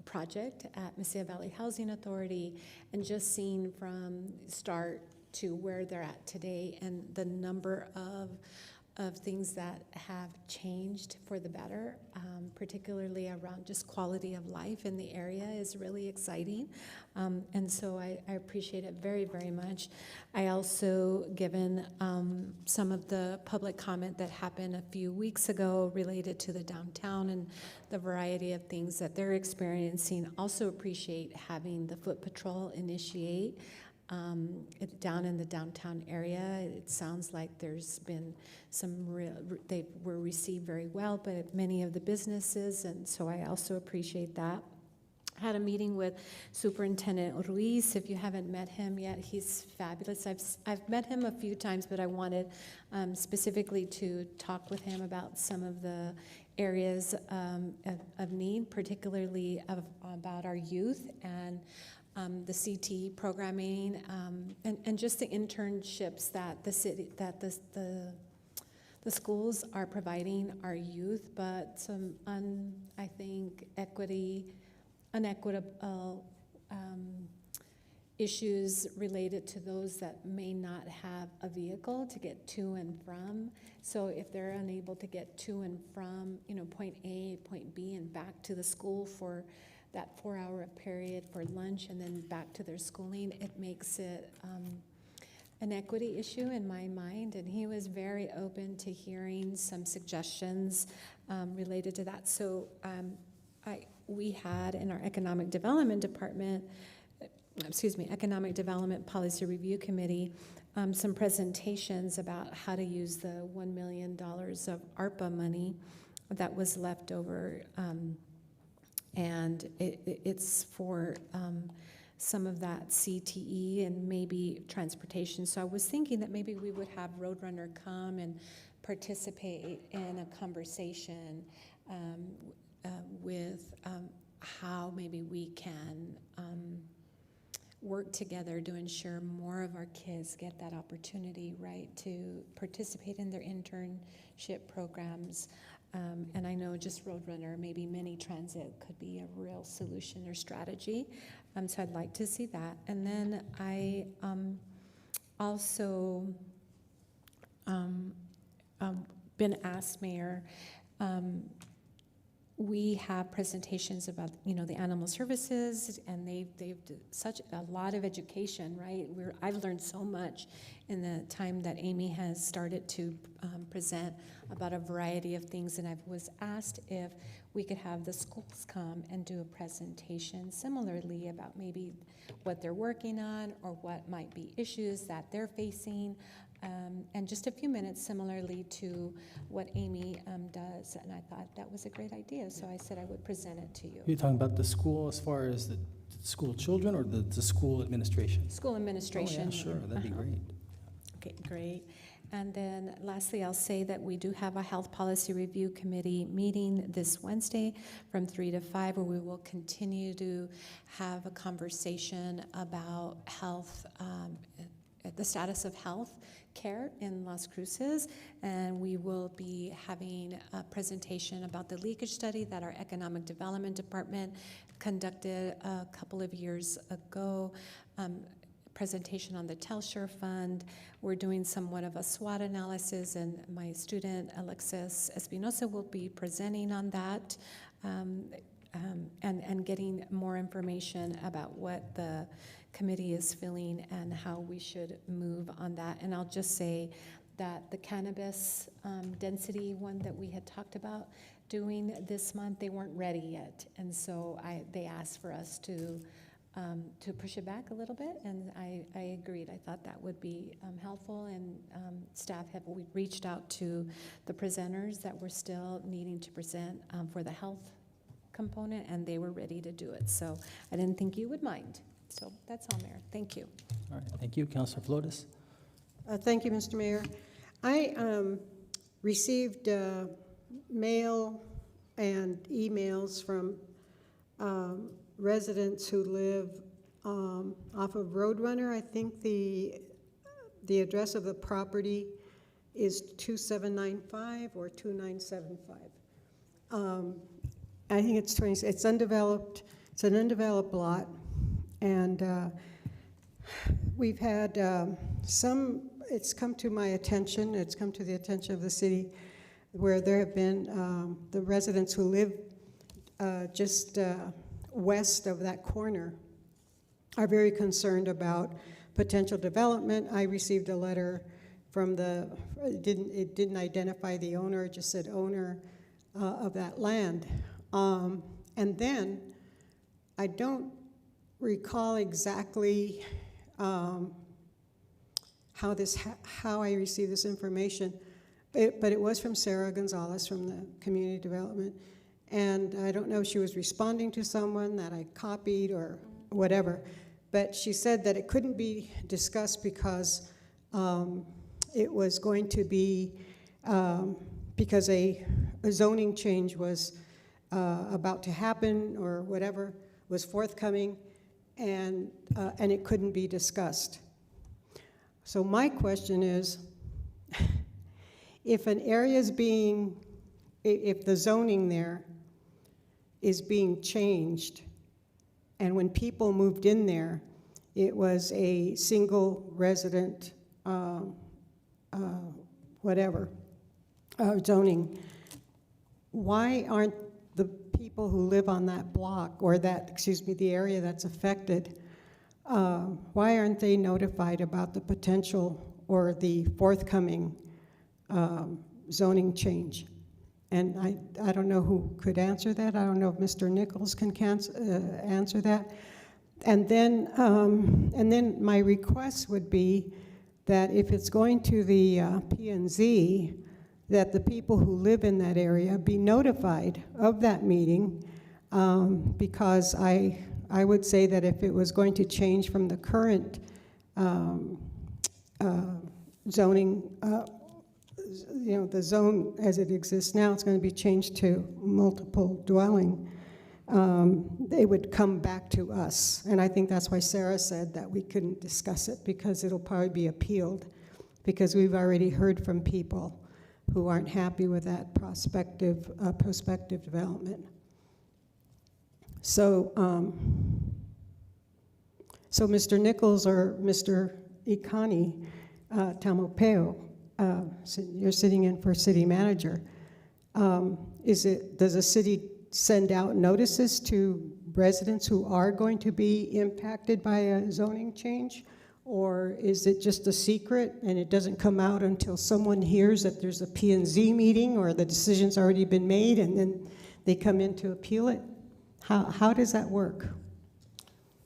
[SPEAKER 6] project at Mesilla Valley Housing Authority, and just seeing from start to where they're at today and the number of things that have changed for the better, particularly around just quality of life in the area, is really exciting. And so I appreciate it very, very much. I also, given some of the public comment that happened a few weeks ago related to the downtown and the variety of things that they're experiencing, also appreciate having the Foot Patrol initiate down in the downtown area. It sounds like there's been some they were received very well by many of the businesses, and so I also appreciate that. I had a meeting with Superintendent Ruiz. If you haven't met him yet, he's fabulous. I've met him a few times, but I wanted specifically to talk with him about some of the areas of need, particularly about our youth and the CT programming, and just the internships that the city, that the schools are providing our youth, but some I think unequitable issues related to those that may not have a vehicle to get to and from. So if they're unable to get to and from, point A, point B, and back to the school for that 4-hour period for lunch and then back to their schooling, it makes it an equity issue in my mind. And he was very open to hearing some suggestions related to that. So we had in our Economic Development Department, Economic Development Policy Review Committee, some presentations about how to use the $1 million of ARPA money that was left over, and it's for some of that CTE and maybe transportation. So I was thinking that maybe we would have Roadrunner come and participate in a conversation with how maybe we can work together to ensure more of our kids get that opportunity, right, to participate in their internship programs. And I know just Roadrunner, maybe mini transit could be a real solution or strategy. So I'd like to see that. And then I also been asked, Mayor, we have presentations about, the animal services, and they've such a lot of education, right? I've learned so much in the time that Amy has started to present about a variety of things, and I was asked if we could have the schools come and do a presentation similarly about maybe what they're working on or what might be issues that they're facing. And just a few minutes similarly to what Amy does, and I thought that was a great idea, so I said I would present it to you.
[SPEAKER 1] You're talking about the school as far as the school children or the school administration?
[SPEAKER 6] School administration.
[SPEAKER 1] Oh, yeah, sure, that'd be great.
[SPEAKER 6] Okay, great. And then lastly, I'll say that we do have a Health Policy Review Committee meeting this Wednesday from 3 to 5, where we will continue to have a conversation about health, the status of health care in Las Cruces, and we will be having a presentation about the leakage study that our Economic Development Department conducted a couple of years ago, presentation on the Telsure Fund. We're doing somewhat of a SWOT analysis, and my student Alexis Espinosa will be presenting on that, and getting more information about what the committee is feeling and how we should move on that. And I'll just say that the cannabis density one that we had talked about doing this month, they weren't ready yet, and so they asked for us to push it back a little bit, and I agreed. I thought that would be helpful, and we reached out to the presenters that were still needing to present for the health component, and they were ready to do it. So I didn't think you would mind. So that's all, Mayor. Thank you.
[SPEAKER 1] All right, thank you. Councilor Flores.
[SPEAKER 21] Thank you, Mr. Mayor. I received mail and emails from residents who live off of Roadrunner. I think the address of the property is 2795 or 2975. I think it's 20. It's undeveloped. It's an undeveloped lot, and we've had some. It's come to my attention. It's come to the attention of the city, where there have been the residents who live just west of that corner are very concerned about potential development. I received a letter from it didn't identify the owner, it just said owner of that land. And then I don't recall exactly how I received this information, but it was from Sarah Gonzalez from the Community Development. And I don't know if she was responding to someone that I copied or whatever, but she said that it couldn't be discussed because it was going to be, because a zoning change was about to happen or whatever was forthcoming, and it couldn't be discussed. So my question is, if an area is if the zoning there is being changed, and when people moved in there, it was a single resident, zoning, why aren't the people who live on that block, or the area that's affected, why aren't they notified about the potential or the forthcoming zoning change? And I don't know who could answer that. I don't know if Mr. Nichols can answer that. And then my request would be that if it's going to the P&Z, that the people who live in that area be notified of that meeting, because I would say that if it was going to change from the current zoning, the zone as it exists now, it's going to be changed to multiple dwelling. They would come back to us. And I think that's why Sarah said that we couldn't discuss it, because it'll probably be appealed, because we've already heard from people who aren't happy with that prospective development. So, so Mr. Nichols or Mr. Ikani Tamopeo, you're sitting in for city manager. Does the city send out notices to residents who are going to be impacted by a zoning change? Or is it just a secret and it doesn't come out until someone hears that there's a P&Z meeting or the decision's already been made and then they come in to appeal it? How does that work?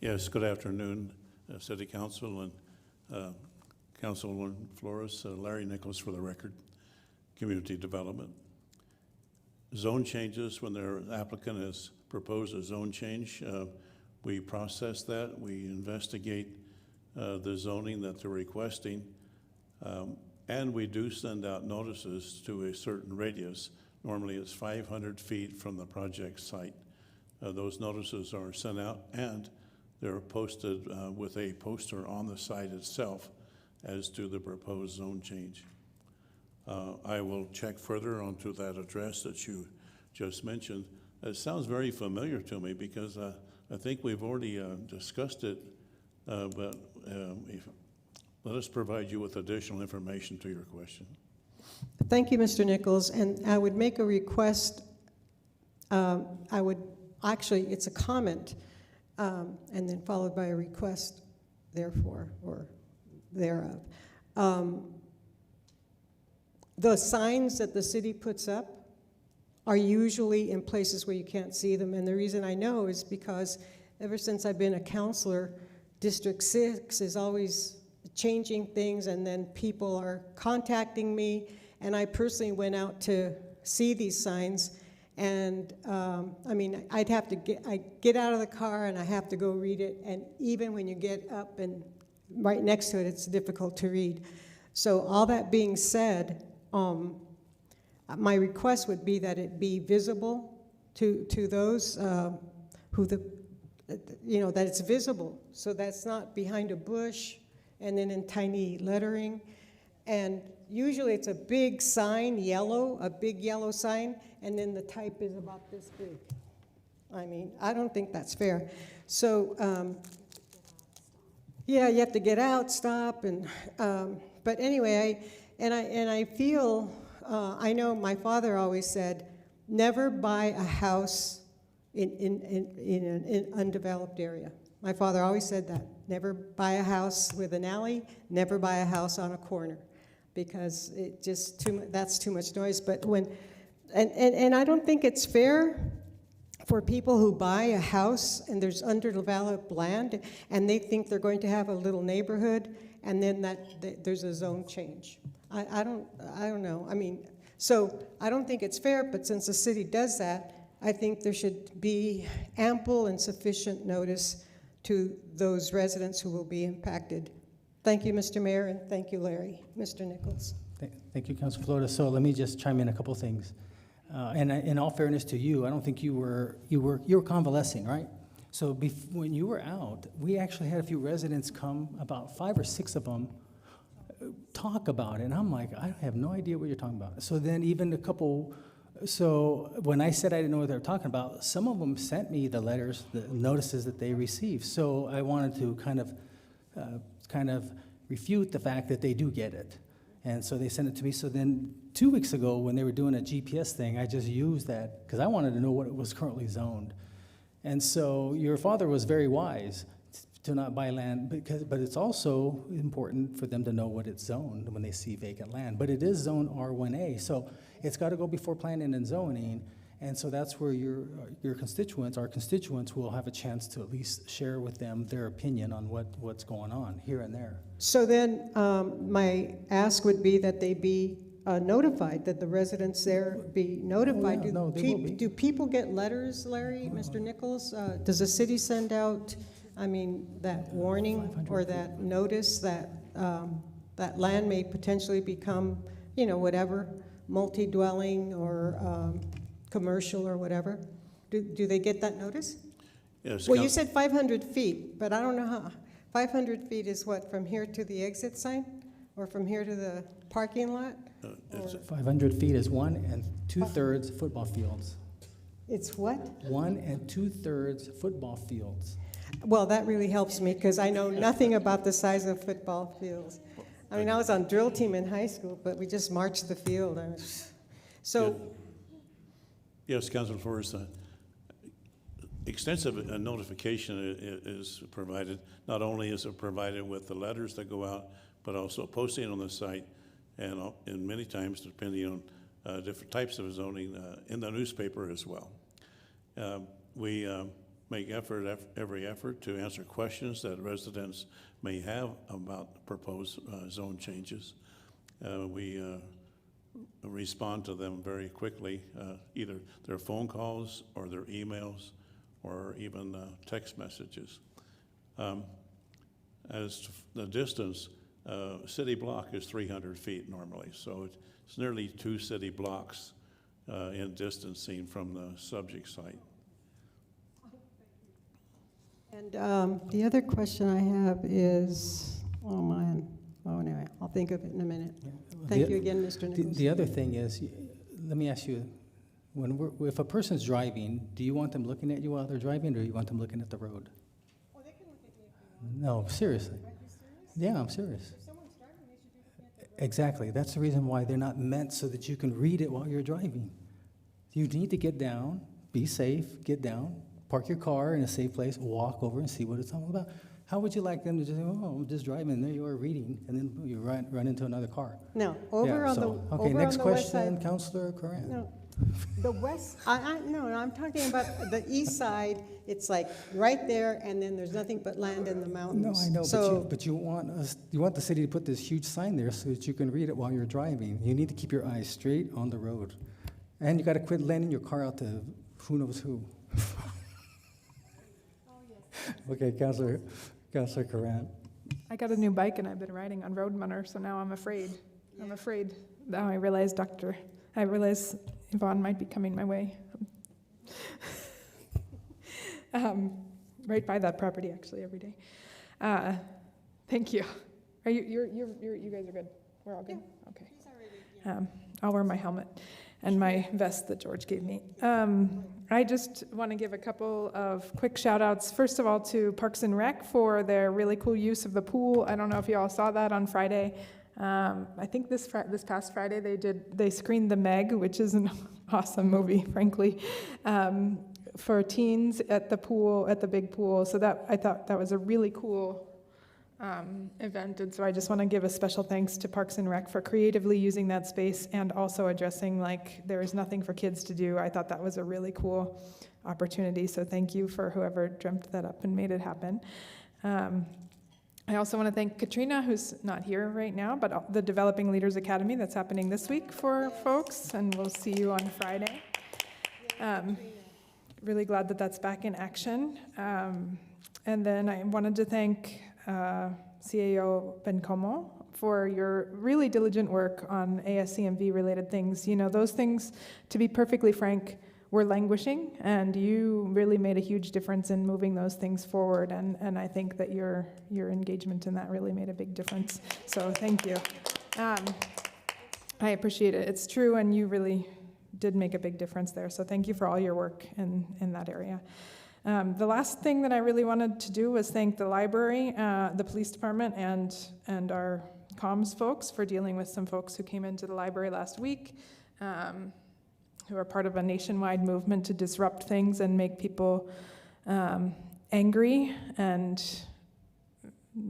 [SPEAKER 7] Yes, good afternoon, City Council and Councilwoman Flores, Larry Nichols for the record, Community Development. Zone changes, when their applicant has proposed a zone change, we process that, we investigate the zoning that they're requesting, and we do send out notices to a certain radius. Normally it's 500 feet from the project site. Those notices are sent out and they're posted with a poster on the site itself as to the proposed zone change. I will check further onto that address that you just mentioned. It sounds very familiar to me because I think we've already discussed it, but let us provide you with additional information to your question.
[SPEAKER 21] Thank you, Mr. Nichols. And I would make a request. It's a comment, and then followed by a request, therefore, or thereof. The signs that the city puts up are usually in places where you can't see them. And the reason I know is because ever since I've been a counselor, District 6 is always changing things, and then people are contacting me, and I personally went out to see these signs, and I'd have to get out of the car and I have to go read it, and even when you get up and right next to it, it's difficult to read. So all that being said, my request would be that it be visible to those who the that it's visible. So that's not behind a bush and then in tiny lettering. And usually it's a big sign, a big yellow sign, and then the type is about this big. I mean, I don't think that's fair. So, yeah, you have to get out, stop, and but anyway, I feel I know my father always said, never buy a house in an undeveloped area. My father always said that. Never buy a house with an alley. Never buy a house on a corner, because it just that's too much noise. But and I don't think it's fair for people who buy a house and there's underdeveloped land and they think they're going to have a little neighborhood, and then there's a zone change. I don't know. I mean, so I don't think it's fair, but since the city does that, I think there should be ample and sufficient notice to those residents who will be impacted. Thank you, Mr. Mayor, and thank you, Larry. Mr. Nichols.
[SPEAKER 1] Thank you, Councilor Flores. So let me just chime in a couple things. And in all fairness to you, I don't think you were convalescing, right? So when you were out, we actually had a few residents come, about 5 or 6 of them, talk about it. And I'm like, I have no idea what you're talking about. So then even so when I said I didn't know what they were talking about, some of them sent me the letters, the notices that they received. So I wanted to kind of refute the fact that they do get it. And so they sent it to me. So then 2 weeks ago, when they were doing a GPS thing, I just used that because I wanted to know what it was currently zoned. And so your father was very wise to not buy land, but it's also important for them to know what it's zoned when they see vacant land. But it is zone R1A, so it's got to go before planning and zoning. And so that's where our constituents will have a chance to at least share with them their opinion on what's going on here and there.
[SPEAKER 21] So then my ask would be that they be notified, that the residents there be notified.
[SPEAKER 1] Oh, yeah, no, they will be.
[SPEAKER 21] Do people get letters, Larry, Mr. Nichols? Does the city send out, that warning or that notice that that land may potentially become, whatever, multi-dwelling or commercial or whatever? Do they get that notice?
[SPEAKER 7] Yes.
[SPEAKER 21] Well, you said 500 feet, but I don't know how. 500 feet is what, from here to the exit sign? Or from here to the parking lot?
[SPEAKER 1] 500 feet is 1 2/3 football fields.
[SPEAKER 21] It's what?
[SPEAKER 1] 1 2/3 football fields.
[SPEAKER 21] Well, that really helps me because I know nothing about the size of football fields. I was on drill team in high school, but we just marched the field.
[SPEAKER 7] Yes, Councilor Flores. Extensive notification is provided. Not only is it provided with the letters that go out, but also posting on the site, and many times, depending on different types of zoning, in the newspaper as well. We make every effort to answer questions that residents may have about proposed zone changes. We respond to them very quickly, either their phone calls or their emails or even text messages. As to the distance, city block is 300 feet normally, so it's nearly 2 city blocks in distancing from the subject site.
[SPEAKER 21] And the other question I have is, anyway, I'll think of it in a minute. Thank you again, Mr. Nichols.
[SPEAKER 1] The other thing is, let me ask you, if a person's driving, do you want them looking at you while they're driving, or do you want them looking at the road?
[SPEAKER 21] Oh, they can look at me if you
[SPEAKER 1] No,
[SPEAKER 21] want.
[SPEAKER 1] seriously.
[SPEAKER 21] Are you serious?
[SPEAKER 1] Yeah, I'm serious.
[SPEAKER 21] If someone's driving, they should be looking at the road.
[SPEAKER 1] Exactly. That's the reason why they're not meant so that you can read it while you're driving. You need to get down, be safe, get down, park your car in a safe place, walk over and see what it's all about. How would you like them to just say, oh, I'm just driving, and there you are reading, and then you run into another car?
[SPEAKER 21] No, over on the
[SPEAKER 1] Okay, next
[SPEAKER 21] west
[SPEAKER 1] question,
[SPEAKER 21] side.
[SPEAKER 1] Councilor Coran.
[SPEAKER 21] No, the west, no, I'm talking about the east side. It's like right there, and then there's nothing but land in the mountains.
[SPEAKER 1] No, I know, but you want the city to put this huge sign there so that you can read it while you're driving. You need to keep your eyes straight on the road. And you got to quit lending your car out to who knows who. Okay, Councilor Coran.
[SPEAKER 3] I got a new bike and I've been riding on Road Runner, so now I'm afraid. I'm afraid. Now I realize Yvonne might be coming my way. right by that property actually every day. Thank you. Are you guys are good? We're all good? Okay. I'll wear my helmet and my vest that George gave me. I just want to give a couple of quick shout outs. First of all, to Parks and Rec for their really cool use of the pool. I don't know if you all saw that on Friday. I think this past Friday they screened The Meg, which is an awesome movie, frankly, for teens at the pool, at the big pool. So I thought that was a really cool event, and so I just want to give a special thanks to Parks and Rec for creatively using that space and also addressing like there is nothing for kids to do. I thought that was a really cool opportunity, so thank you for whoever dreamt that up and made it happen. I also want to thank Katrina, who's not here right now, but the Developing Leaders Academy that's happening this week for folks, and we'll see you on Friday. Really glad that that's back in action. And then I wanted to thank CAO Bencomo for your really diligent work on ASCMV related things. You know, those things, to be perfectly frank, were languishing, and you really made a huge difference in moving those things forward, and I think that your engagement in that really made a big difference. So thank you. I appreciate it. It's true, and you really did make a big difference there. So thank you for all your work in that area. The last thing that I really wanted to do was thank the library, the police department, and our comms folks for dealing with some folks who came into the library last week, who are part of a nationwide movement to disrupt things and make people angry and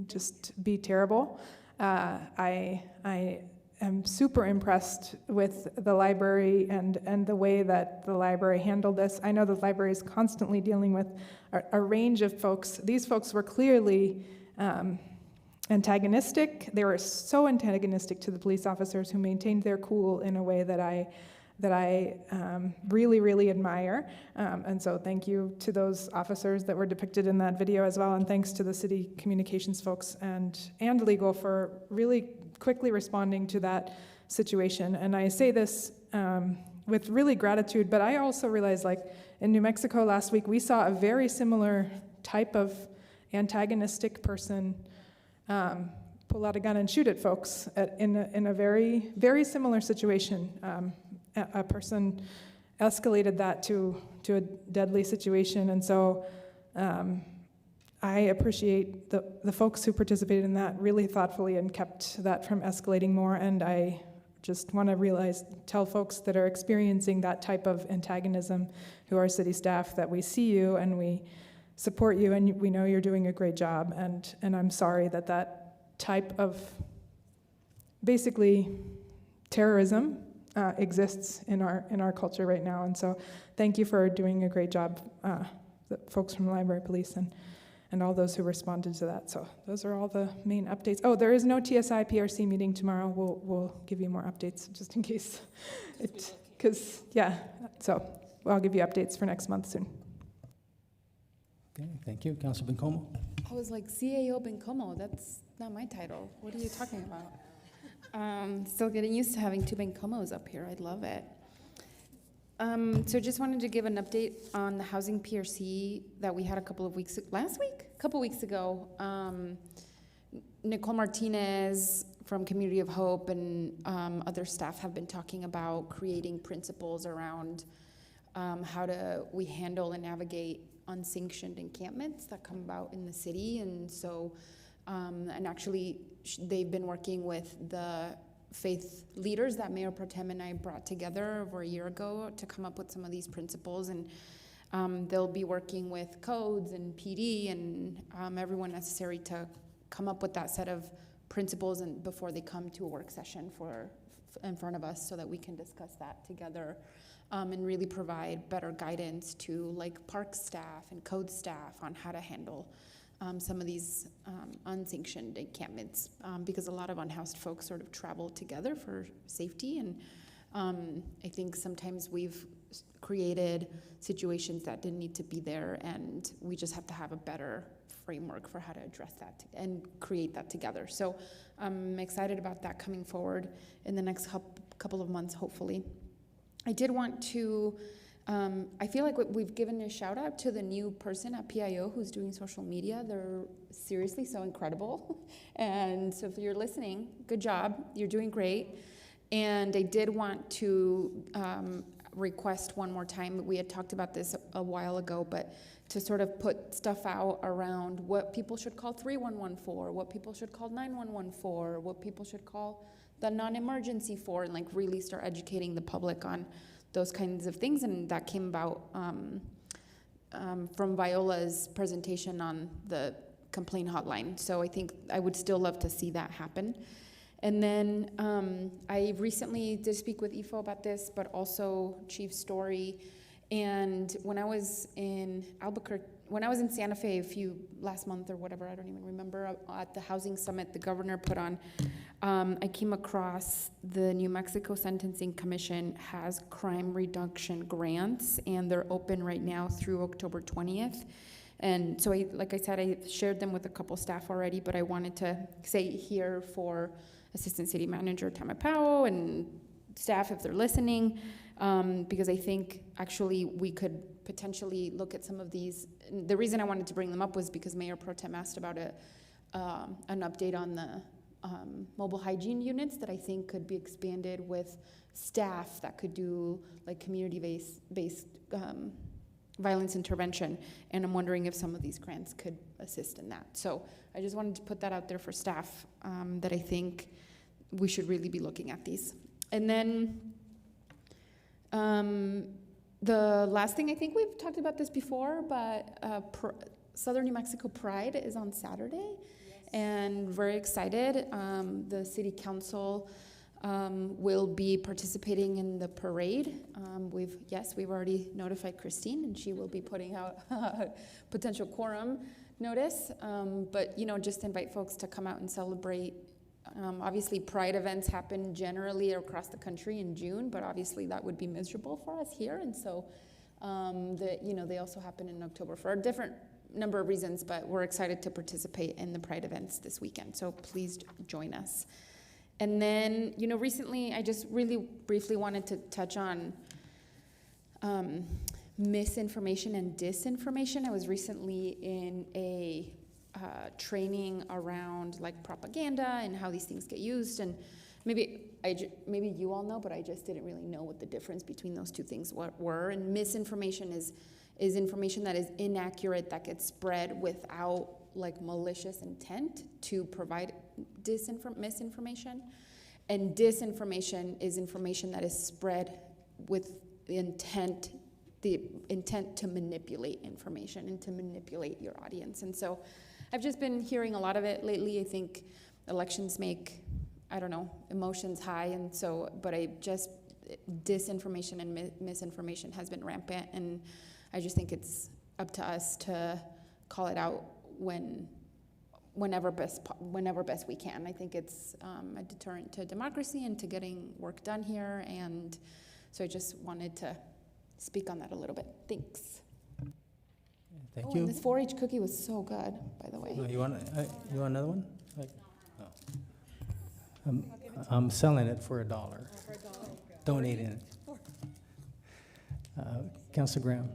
[SPEAKER 3] just be terrible. I am super impressed with the library and the way that the library handled this. I know the library is constantly dealing with a range of folks. These folks were clearly antagonistic. They were so antagonistic to the police officers who maintained their cool in a way that I really, really admire. And so thank you to those officers that were depicted in that video as well, and thanks to the city communications folks and legal for really quickly responding to that situation. And I say this with really gratitude, but I also realize, like, in New Mexico last week, we saw a very similar type of antagonistic person pull out a gun and shoot at folks in a very, very similar situation. A person escalated that to a deadly situation, and so I appreciate the folks who participated in that really thoughtfully and kept that from escalating more. And I just want to tell folks that are experiencing that type of antagonism, who are city staff, that we see you and we support you, and we know you're doing a great job. And I'm sorry that type of basically terrorism exists in our culture right now. And so thank you for doing a great job, the folks from the library, police, and all those who responded to that. So those are all the main updates. Oh, there is no TSI PRC meeting tomorrow. We'll give you more updates just in case. So I'll give you updates for next month soon.
[SPEAKER 1] Okay, thank you. Councilor Bencomo.
[SPEAKER 8] I was like, CAO Bencomo, that's not my title. What are you talking about? Still getting used to having two Bencomos up here. I love it. So just wanted to give an update on the housing PRC that we had a couple weeks ago. Nicole Martinez from Community of Hope and other staff have been talking about creating principles around how we handle and navigate unsanctioned encampments that come about in the city. And so, and actually they've been working with the faith leaders that Mayor Pro Tem and I brought together over a year ago to come up with some of these principles. And they'll be working with codes and PD and everyone necessary to come up with that set of principles and before they come to a work session in front of us, so that we can discuss that together and really provide better guidance to like park staff and code staff on how to handle some of these unsanctioned encampments, because a lot of unhoused folks sort of travel together for safety. And I think sometimes we've created situations that didn't need to be there, and we just have to have a better framework for how to address that and create that together. So I'm excited about that coming forward in the next couple of months, hopefully. I did want to I feel like we've given a shout out to the new person at PIO who's doing social media. They're seriously so incredible. And so if you're listening, good job. You're doing great. And I did want to request one more time. We had talked about this a while ago, but to sort of put stuff out around what people should call 3114, what people should call 9114, what people should call the non-emergency for, and like really start educating the public on those kinds of things. And that came about from Viola's presentation on the complaint hotline. So I think I would still love to see that happen. And then I recently did speak with IFO about this, but also Chief Story. And when I was in Santa Fe last month or whatever, I don't even remember, at the housing summit the governor put on, I came across the New Mexico Sentencing Commission has crime reduction grants, and they're open right now through October 20th. And so like I said, I shared them with a couple staff already, but I wanted to say here for Assistant City Manager Tamapao and staff if they're listening, because I think actually we could potentially look at some of these. The reason I wanted to bring them up was because Mayor Pro Tem asked about an update on the mobile hygiene units that I think could be expanded with staff that could do like community-based violence intervention. And I'm wondering if some of these grants could assist in that. So I just wanted to put that out there for staff, that I think we should really be looking at these. And then the last thing, I think we've talked about this before, but Southern New Mexico Pride is on Saturday. Yes. And very excited. The City Council will be participating in the parade. We've already notified Christine, and she will be putting out a potential quorum notice. But just invite folks to come out and celebrate. Obviously, Pride events happen generally across the country in June, but obviously that would be miserable for us here. And so, they also happen in October for a different number of reasons. But we're excited to participate in the Pride events this weekend. So please join us. And then, recently I just really briefly wanted to touch on misinformation and disinformation. I was recently in a training around like propaganda and how these things get used. And maybe you all know, but I just didn't really know what the difference between those two things were. And misinformation is information that is inaccurate, that gets spread without like malicious intent to provide misinformation. And disinformation is information that is spread with the intent to manipulate information and to manipulate your audience. And so I've just been hearing a lot of it lately. I think elections make, emotions high. And so, but disinformation and misinformation has been rampant. And I just think it's up to us to call it out whenever best we can. I think it's a deterrent to democracy and to getting work done here. And so I just wanted to speak on that a little bit. Thanks.
[SPEAKER 1] Thank you.
[SPEAKER 8] And this 4-H cookie was so good, by the way.
[SPEAKER 1] No, you want another one? I'm selling it for $1. Donating it. Councilor Graham.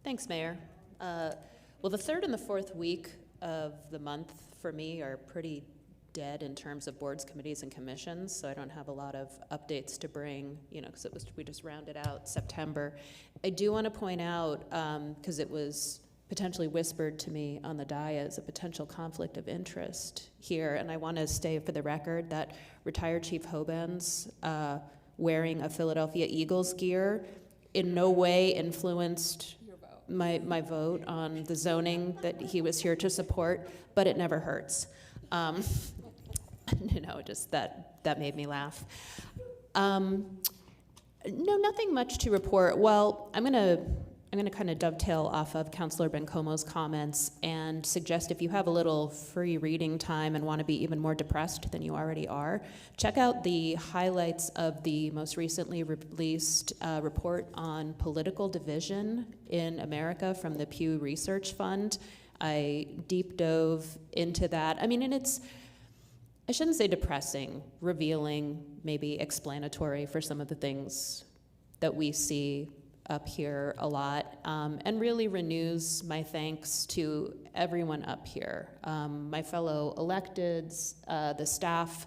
[SPEAKER 16] Thanks, Mayor. Well, the third and the fourth week of the month for me are pretty dead in terms of boards, committees, and commissions, so I don't have a lot of updates to bring, because we just rounded out September. I do want to point out, because it was potentially whispered to me on the dais, a potential conflict of interest here, and I want to state for the record that retired Chief Hoban's wearing a Philadelphia Eagles gear in no way influenced my vote on the zoning that he was here to support, but it never hurts. Just that made me laugh. No, nothing much to report. Well, I'm gonna kind of dovetail off of Councilor Bencomo's comments and suggest if you have a little free reading time and want to be even more depressed than you already are, check out the highlights of the most recently released report on political division in America from the Pew Research Fund. I deep dove into that. And it's, I shouldn't say depressing, revealing, maybe explanatory for some of the things that we see up here a lot, and really renews my thanks to everyone up here, my fellow electeds, the staff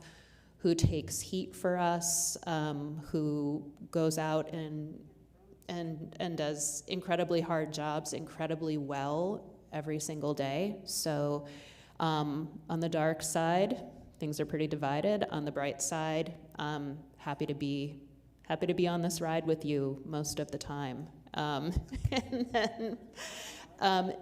[SPEAKER 16] who takes heat for us, who goes out and does incredibly hard jobs incredibly well every single day. So on the dark side, things are pretty divided. On the bright side, happy to be on this ride with you most of the time. And then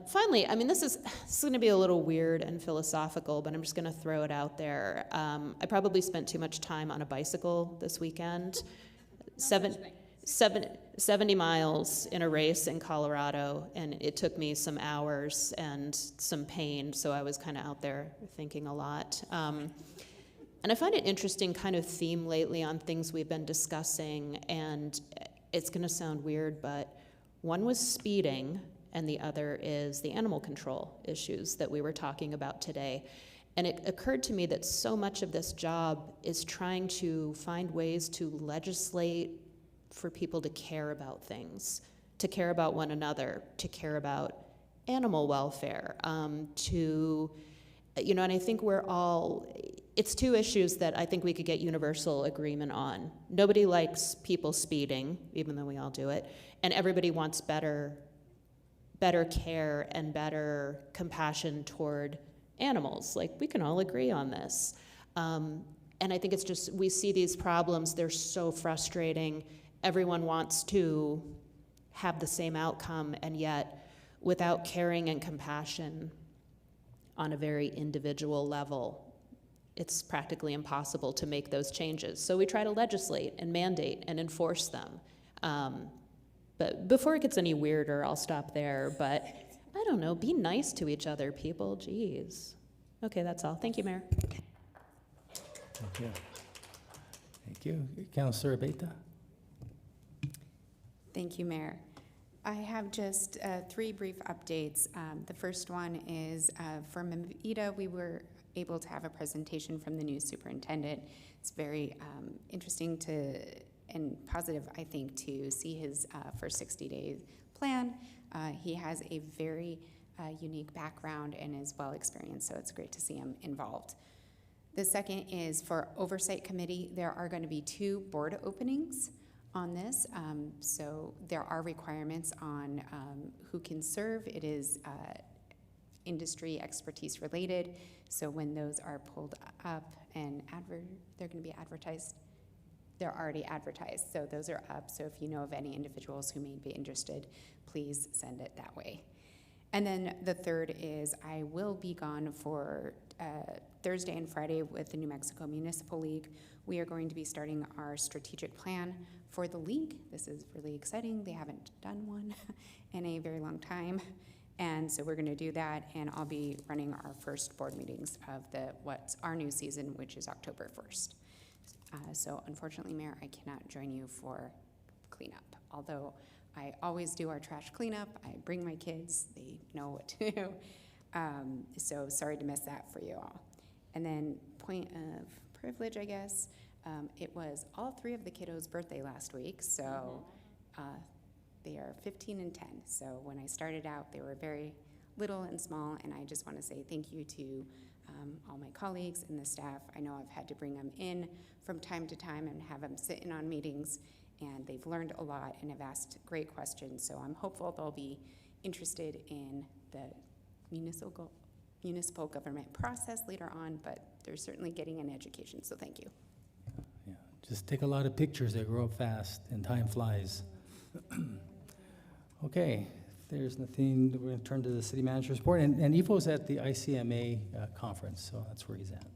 [SPEAKER 16] finally, I mean, this is going to be a little weird and philosophical, but I'm just going to throw it out there. I probably spent too much time on a bicycle this weekend. 70 miles in a race in Colorado, and it took me some hours and some pain, so I was kind of out there thinking a lot. And I find it interesting kind of theme lately on things we've been discussing, and it's going to sound weird, but one was speeding, and the other is the animal control issues that we were talking about today. And it occurred to me that so much of this job is trying to find ways to legislate for people to care about things, to care about one another, to care about animal welfare, and I think it's two issues that I think we could get universal agreement on. Nobody likes people speeding, even though we all do it, and everybody wants better care and better compassion toward animals. Like, we can all agree on this. And I think it's just, we see these problems, they're so frustrating. Everyone wants to have the same outcome, and yet without caring and compassion on a very individual level, it's practically impossible to make those changes. So we try to legislate and mandate and enforce them. But before it gets any weirder, I'll stop there. But I don't know, be nice to each other, people. Jeez. Okay, that's all. Thank you, Mayor.
[SPEAKER 1] Thank you. Thank you. Councilor Abeta.
[SPEAKER 20] Thank you, Mayor. I have just 3 brief updates. The first one is for Mavita, we were able to have a presentation from the new superintendent. It's very interesting and positive, I think, to see his first 60-day plan. He has a very unique background and is well experienced, so it's great to see him involved. The second is for Oversight Committee. There are going to be 2 board openings on this, so there are requirements on who can serve. It is industry expertise related, so when those are pulled up and they're going to be advertised. They're already advertised, so those are up. So if you know of any individuals who may be interested, please send it that way. And then the third is I will be gone for Thursday and Friday with the New Mexico Municipal League. We are going to be starting our strategic plan for the league. This is really exciting. They haven't done one in a very long time. And so we're going to do that, and I'll be running our first board meetings of what's our new season, which is October 1st. So unfortunately, Mayor, I cannot join you for cleanup, although I always do our trash cleanup. I bring my kids. They know what to do. So sorry to miss that for you all. And then point of privilege, I guess. It was all 3 of the kiddos' birthday last week, so they are 15 and 10. So when I started out, they were very little and small, and I just want to say thank you to all my colleagues and the staff. I know I've had to bring them in from time to time and have them sit in on meetings, and they've learned a lot and have asked great questions. So I'm hopeful they'll be interested in the municipal government process later on, but they're certainly getting an education, so thank you.
[SPEAKER 1] Yeah, just take a lot of pictures. They grow up fast, and time flies. Okay, if there's nothing, we're going to turn to the city manager's report. And Ifo's at the ICMA conference, so that's where he's at.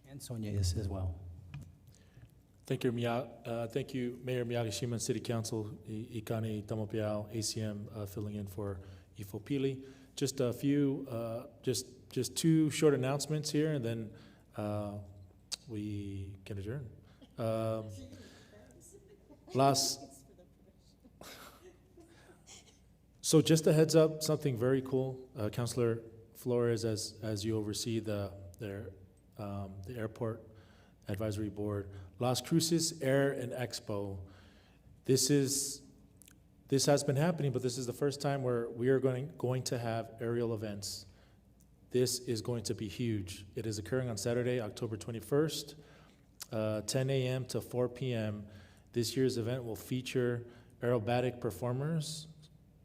[SPEAKER 1] And Sonia is as well.
[SPEAKER 9] Thank you, thank you, Mayor Miyagi-Shima, City Council, Ikani Tamapiao, ACM, filling in for Ifo Pili. Just a few, just 2 short announcements here, and then we can adjourn. So just a heads up, something very cool. Councilor Flores, as you oversee the Airport Advisory Board, Las Cruces Air and Expo. This has been happening, but this is the first time where we are going to have aerial events. This is going to be huge. It is occurring on Saturday, October 21st, 10 a.m. to 4 p.m. This year's event will feature aerobatic performers,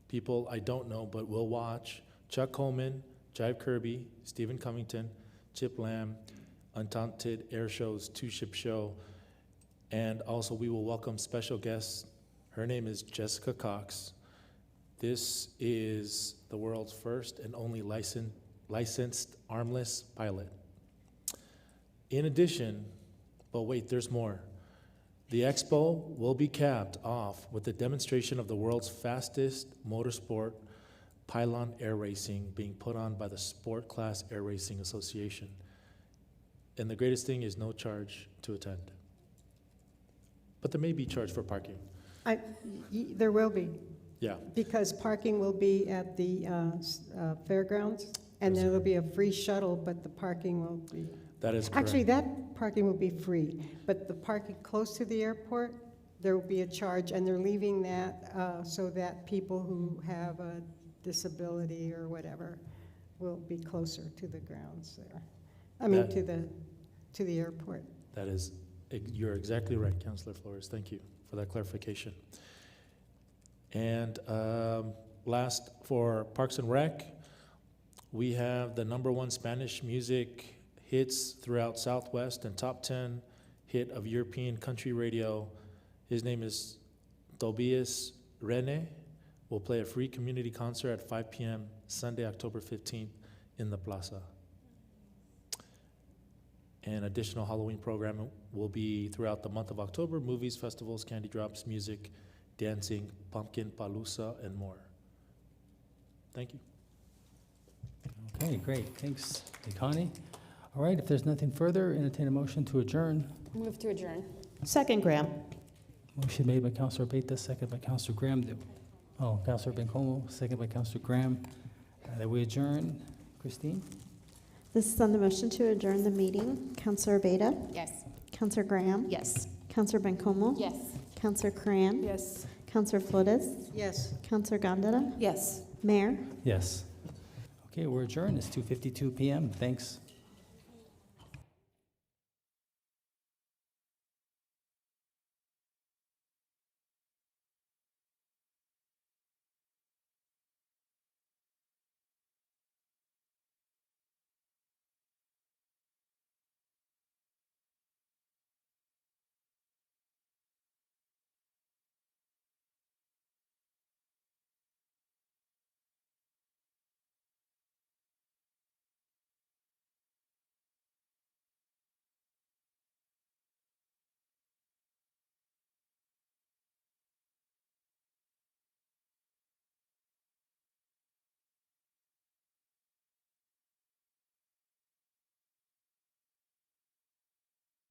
[SPEAKER 9] people I don't know but will watch, Chuck Coleman, Jive Kirby, Stephen Covington, Chip Lamb, Undaunted Air Show's two-ship show, and also we will welcome special guests. Her name is Jessica Cox. This is the world's first and only licensed armless pilot. In addition, but wait, there's more. The expo will be capped off with a demonstration of the world's fastest motorsport pylon air racing being put on by the Sport Class Air Racing Association. And the greatest thing is no charge to attend. But there may be charge for parking.
[SPEAKER 21] There will be.
[SPEAKER 9] Yeah.
[SPEAKER 21] Because parking will be at the fairgrounds, and there will be a free shuttle, but the parking will be.
[SPEAKER 9] That is correct.
[SPEAKER 21] Actually, that parking will be free, but the parking close to the airport, there will be a charge, and they're leaving that so that people who have a disability or whatever will be closer to the grounds there. I mean, to the airport.
[SPEAKER 9] That is, you're exactly right, Councilor Flores. Thank you for that clarification. And last, for Parks and Rec, we have the #1 Spanish music hits throughout Southwest and top 10 hit of European country radio. His name is Tobias Rene. We'll play a free community concert at 5 p.m. Sunday, October 15th in the Plaza. And additional Halloween programming will be throughout the month of October: movies, festivals, candy drops, music, dancing, pumpkin palooza, and more. Thank you.
[SPEAKER 1] Okay, great. Thanks, Connie. All right, if there's nothing further, entertain a motion to adjourn.
[SPEAKER 8] Move to adjourn.
[SPEAKER 2] Second, Graham.
[SPEAKER 1] Motion made by Councilor Beta, second by Councilor Graham. Councilor Bencomo, second by Councilor Graham. That we adjourn. Christine?
[SPEAKER 14] This is on the motion to adjourn the meeting. Councilor Beta?
[SPEAKER 8] Yes.
[SPEAKER 14] Councilor Graham?
[SPEAKER 8] Yes.
[SPEAKER 14] Councilor Bencomo?
[SPEAKER 8] Yes.
[SPEAKER 14] Councilor Cran?
[SPEAKER 8] Yes.
[SPEAKER 14] Councilor Flores?
[SPEAKER 21] Yes.
[SPEAKER 14] Councilor Gondeta?
[SPEAKER 2] Yes.
[SPEAKER 14] Mayor?
[SPEAKER 1] Yes. Okay, we're adjourned. It's 2:52 p.m. Thanks.